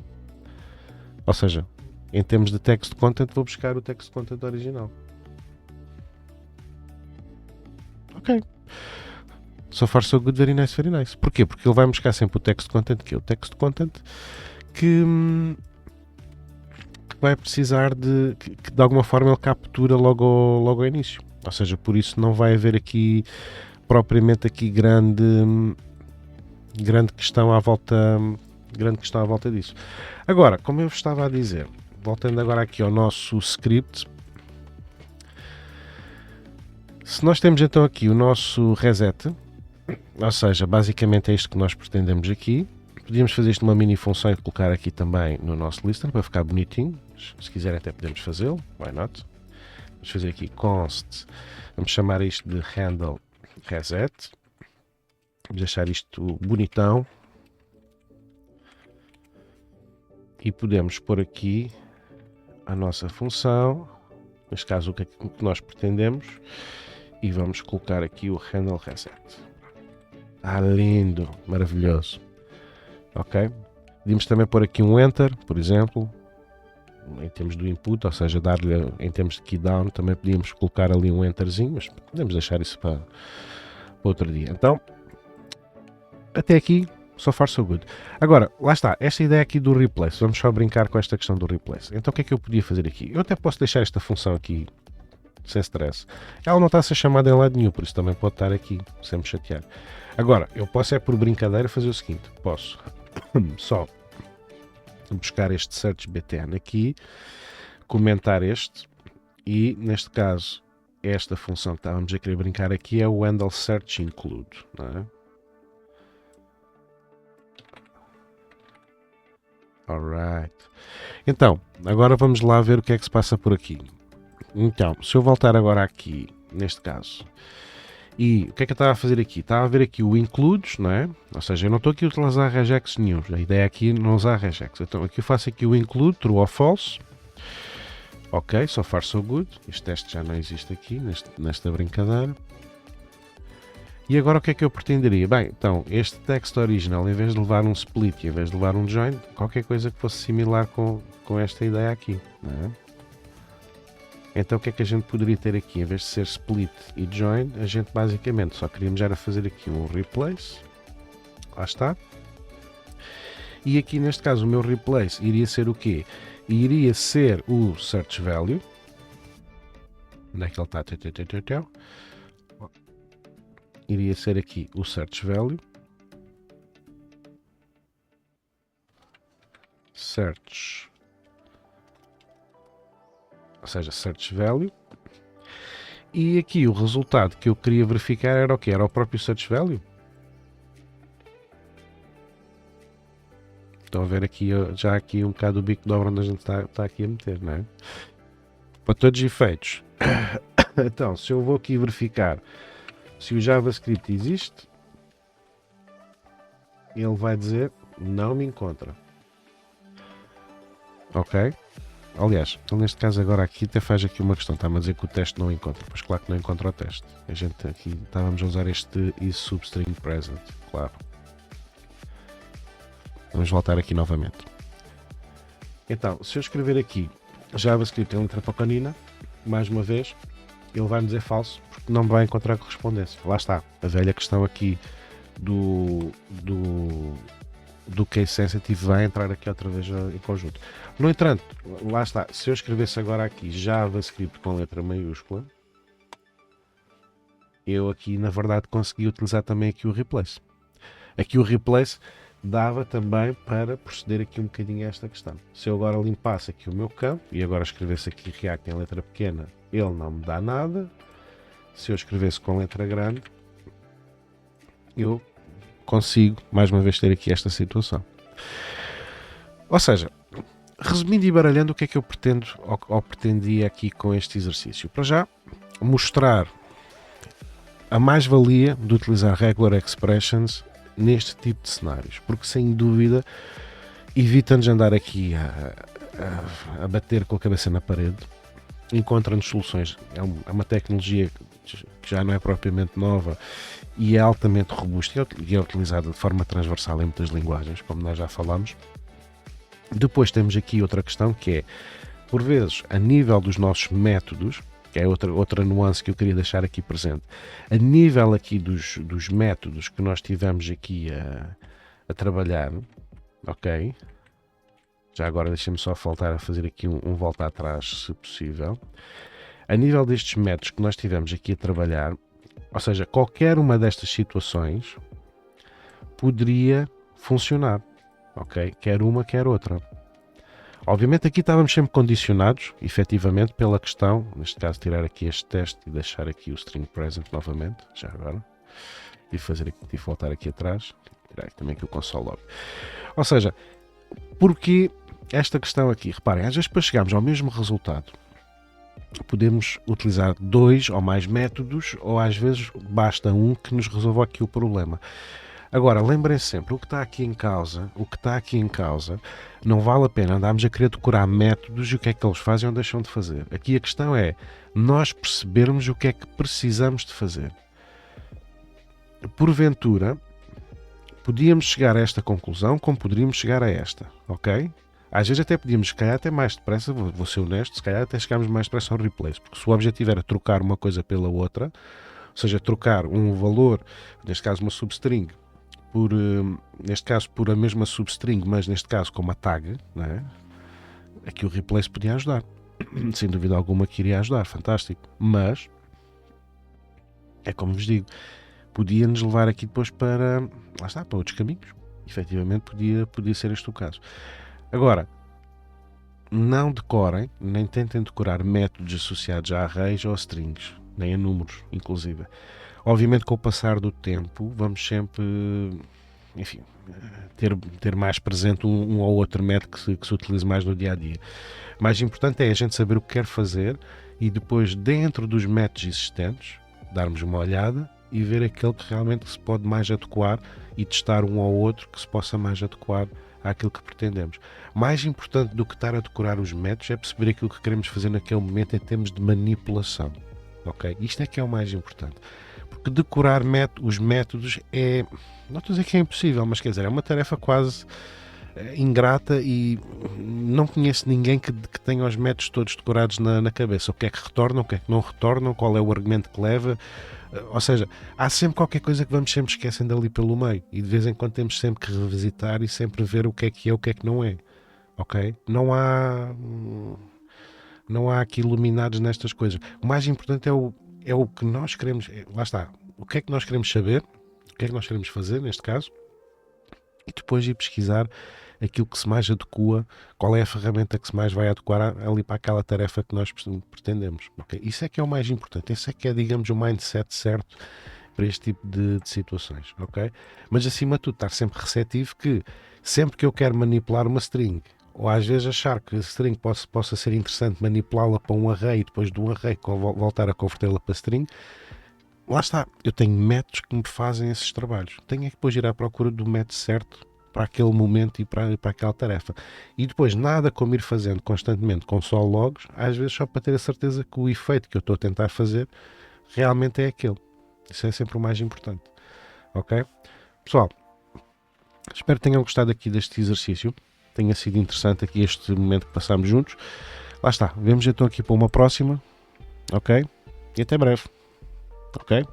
Ou seja, em termos de text content, vou buscar o text content original. Ok. So far so good, very nice, very nice. Porquê? Porque ele vai buscar sempre o text content, que é o text content que vai precisar que de alguma forma ele captura logo ao início. Ou seja, por isso não vai haver aqui propriamente aqui grande questão à volta disso. Agora, como eu estava a dizer, voltando agora aqui ao nosso script, se nós temos então aqui o nosso reset, ou seja, basicamente é isto que nós pretendemos aqui, podíamos fazer isto numa mini função e colocar aqui também no nosso listener para ficar bonitinho. Se quiserem até podemos fazê-lo, why not? Vamos fazer aqui const, vamos chamar isto de handle reset, vamos deixar isto bonitão e podemos pôr aqui a nossa função, neste caso o que nós pretendemos, e vamos colocar aqui o handle reset. Ah, lindo, maravilhoso. Ok? Podíamos também pôr aqui um enter, por exemplo, em termos do input, ou seja, dar-lhe em termos de key down, também podíamos colocar ali um enterzinho, mas podemos deixar isso para outro dia. Então, até aqui, so far so good. Agora, lá está, esta ideia aqui do replace, vamos só brincar com esta questão do replace. Então o que é que eu podia fazer aqui? Eu até posso deixar esta função aqui sem stress. Ela não está a ser chamada em lado nenhum, por isso também pode estar aqui, sem me chatear. Agora, eu posso é por brincadeira fazer o seguinte, posso só buscar este search btn aqui, comentar este, e neste caso, esta função que estávamos a querer brincar aqui é o handle search include, não é? Alright. Então, agora vamos lá ver o que é que se passa por aqui. Então, se eu voltar agora aqui, neste caso, e o que é que eu estava a fazer aqui? Estava a ver aqui o includes, não é? Ou seja, eu não estou aqui a utilizar regex nenhum. A ideia aqui é não usar regex. Então aqui eu faço aqui o include, true ou false. Ok, so far so good. Este teste já não existe aqui, nesta brincadeira. E agora o que é que eu pretenderia? Bem, então, este text original, em vez de levar um split e em vez de levar um join, qualquer coisa que fosse similar com esta ideia aqui, não é? Então o que é que a gente poderia ter aqui? Em vez de ser split e join, a gente basicamente só queríamos era fazer aqui um replace. Lá está. E aqui neste caso o meu replace iria ser o quê? Iria ser o search value. Onde é que ele está? Iria ser aqui o search value. Search. Ou seja, search value, e aqui o resultado que eu queria verificar era o que? Era o próprio search value. Estão a ver aqui, já aqui um bocado o bico de obra onde a gente está aqui a meter, não é? Para todos os efeitos. Então, se eu vou aqui verificar se o JavaScript existe, ele vai dizer não me encontra. Ok? Aliás, então neste caso agora aqui até faz aqui uma questão, está-me a dizer que o teste não encontra, pois claro que não encontra o teste. A gente aqui estávamos a usar este isSubstring present, claro. Vamos voltar aqui novamente. Então, se eu escrever aqui JavaScript em letra pequenina, mais uma vez, ele vai me dizer falso, porque não vai encontrar correspondência. Lá está, a velha questão aqui do case sensitive vai entrar aqui outra vez em conjunto. No entanto, lá está, se eu escrevesse agora aqui JavaScript com letra maiúscula, eu aqui na verdade consegui utilizar também aqui o replace. Aqui o replace dava também para proceder aqui um bocadinho a esta questão. Se eu agora limpasse aqui o meu campo e agora escrevesse aqui React em letra pequena, ele não me dá nada. Se eu escrevesse com letra grande, eu consigo mais uma vez ter aqui esta situação. Ou seja, resumindo e baralhando, o que é que eu pretendo ou pretendia aqui com este exercício? Para já, mostrar a mais-valia de utilizar regular expressions neste tipo de cenários, porque sem dúvida evita-nos andar aqui a bater com a cabeça na parede, encontra-nos soluções. É uma tecnologia que já não é propriamente nova e é altamente robusto e é utilizado de forma transversal em muitas linguagens, como nós já falamos. Depois temos aqui outra questão que é, por vezes, a nível dos nossos métodos, que é outra nuance que eu queria deixar aqui presente, a nível aqui dos métodos que nós tivemos aqui a trabalhar, ok? Já agora deixem-me só voltar a fazer aqui um volta atrás, se possível. A nível destes métodos que nós tivemos aqui a trabalhar, ou seja, qualquer uma destas situações poderia funcionar, ok? Quer uma, quer outra. Obviamente aqui estávamos sempre condicionados, efetivamente, pela questão, neste caso tirar aqui este teste e deixar aqui o string present novamente, já agora, e voltar aqui atrás, tirar aqui também aqui o console log. Ou seja, porque esta questão aqui, reparem, às vezes para chegarmos ao mesmo resultado, podemos utilizar 2 ou mais métodos, ou às vezes basta um que nos resolva aqui o problema. Agora, lembrem-se sempre, o que está aqui em causa, não vale a pena andarmos a querer decorar métodos e o que é que eles fazem ou deixam de fazer. Aqui a questão é nós percebermos o que é que precisamos de fazer. Porventura, podíamos chegar a esta conclusão como poderíamos chegar a esta, ok? Às vezes até podíamos, se calhar até mais depressa, vou ser honesto, se calhar até chegámos mais depressa ao replace, porque se o objetivo era trocar uma coisa pela outra, ou seja, trocar um valor, neste caso uma substring, neste caso por a mesma substring, mas neste caso com uma tag, não é? Aqui o replace podia ajudar, sem dúvida alguma que iria ajudar, fantástico, mas é como vos digo, podia nos levar aqui depois para, lá está, para outros caminhos, efetivamente podia ser este o caso. Agora, não decorem, nem tentem decorar métodos associados a arrays ou a strings, nem a números, inclusive. Obviamente, com o passar do tempo, vamos sempre, enfim, ter mais presente um ou outro método que se utilize mais no dia a dia. O mais importante é a gente saber o que quer fazer e depois, dentro dos métodos existentes, darmos uma olhada e ver aquele que realmente se pode mais adequar e testar um ou outro que se possa mais adequar àquilo que pretendemos. Mais importante do que estar a decorar os métodos é perceber aquilo que queremos fazer naquele momento em termos de manipulação. Ok? Isto é que é o mais importante. Porque decorar os métodos não estou a dizer que é impossível, mas quer dizer, é uma tarefa quase ingrata e não conheço ninguém que tenha os métodos todos decorados na cabeça. O que é que retornam, o que é que não retornam, qual é o argumento que leva. Ou seja, há sempre qualquer coisa que vamos sempre esquecendo ali pelo meio e de vez em quando temos sempre que revisitar e sempre ver o que é o que é que não é. Ok? Não há aqui iluminados nestas coisas. O mais importante é o que nós queremos. Lá está. O que é que nós queremos saber, o que é que nós queremos fazer neste caso, e depois ir pesquisar aquilo que se mais adequa, qual é a ferramenta que se mais vai adequar ali para aquela tarefa que nós pretendemos. Okay? Isso é que é o mais importante, esse é que é, digamos, o mindset certo para este tipo de situações. Okay? Mas acima de tudo, estar sempre receptivo que sempre que eu quero manipular uma string, ou às vezes achar que a string possa ser interessante manipulá-la para um array e depois de um array voltar a convertê-la para string, lá está, eu tenho métodos que me fazem esses trabalhos. Tenho é que depois ir à procura do método certo para aquele momento e para aquela tarefa. E depois nada como ir fazendo constantemente com só logs, às vezes só para ter a certeza que o efeito que eu estou a tentar fazer realmente é aquele. Isso é sempre o mais importante. Ok? Pessoal, espero que tenham gostado aqui deste exercício. Tenha sido interessante aqui este momento que passámos juntos. Lá está, vemos então aqui para uma próxima. Ok? E até breve. Ok?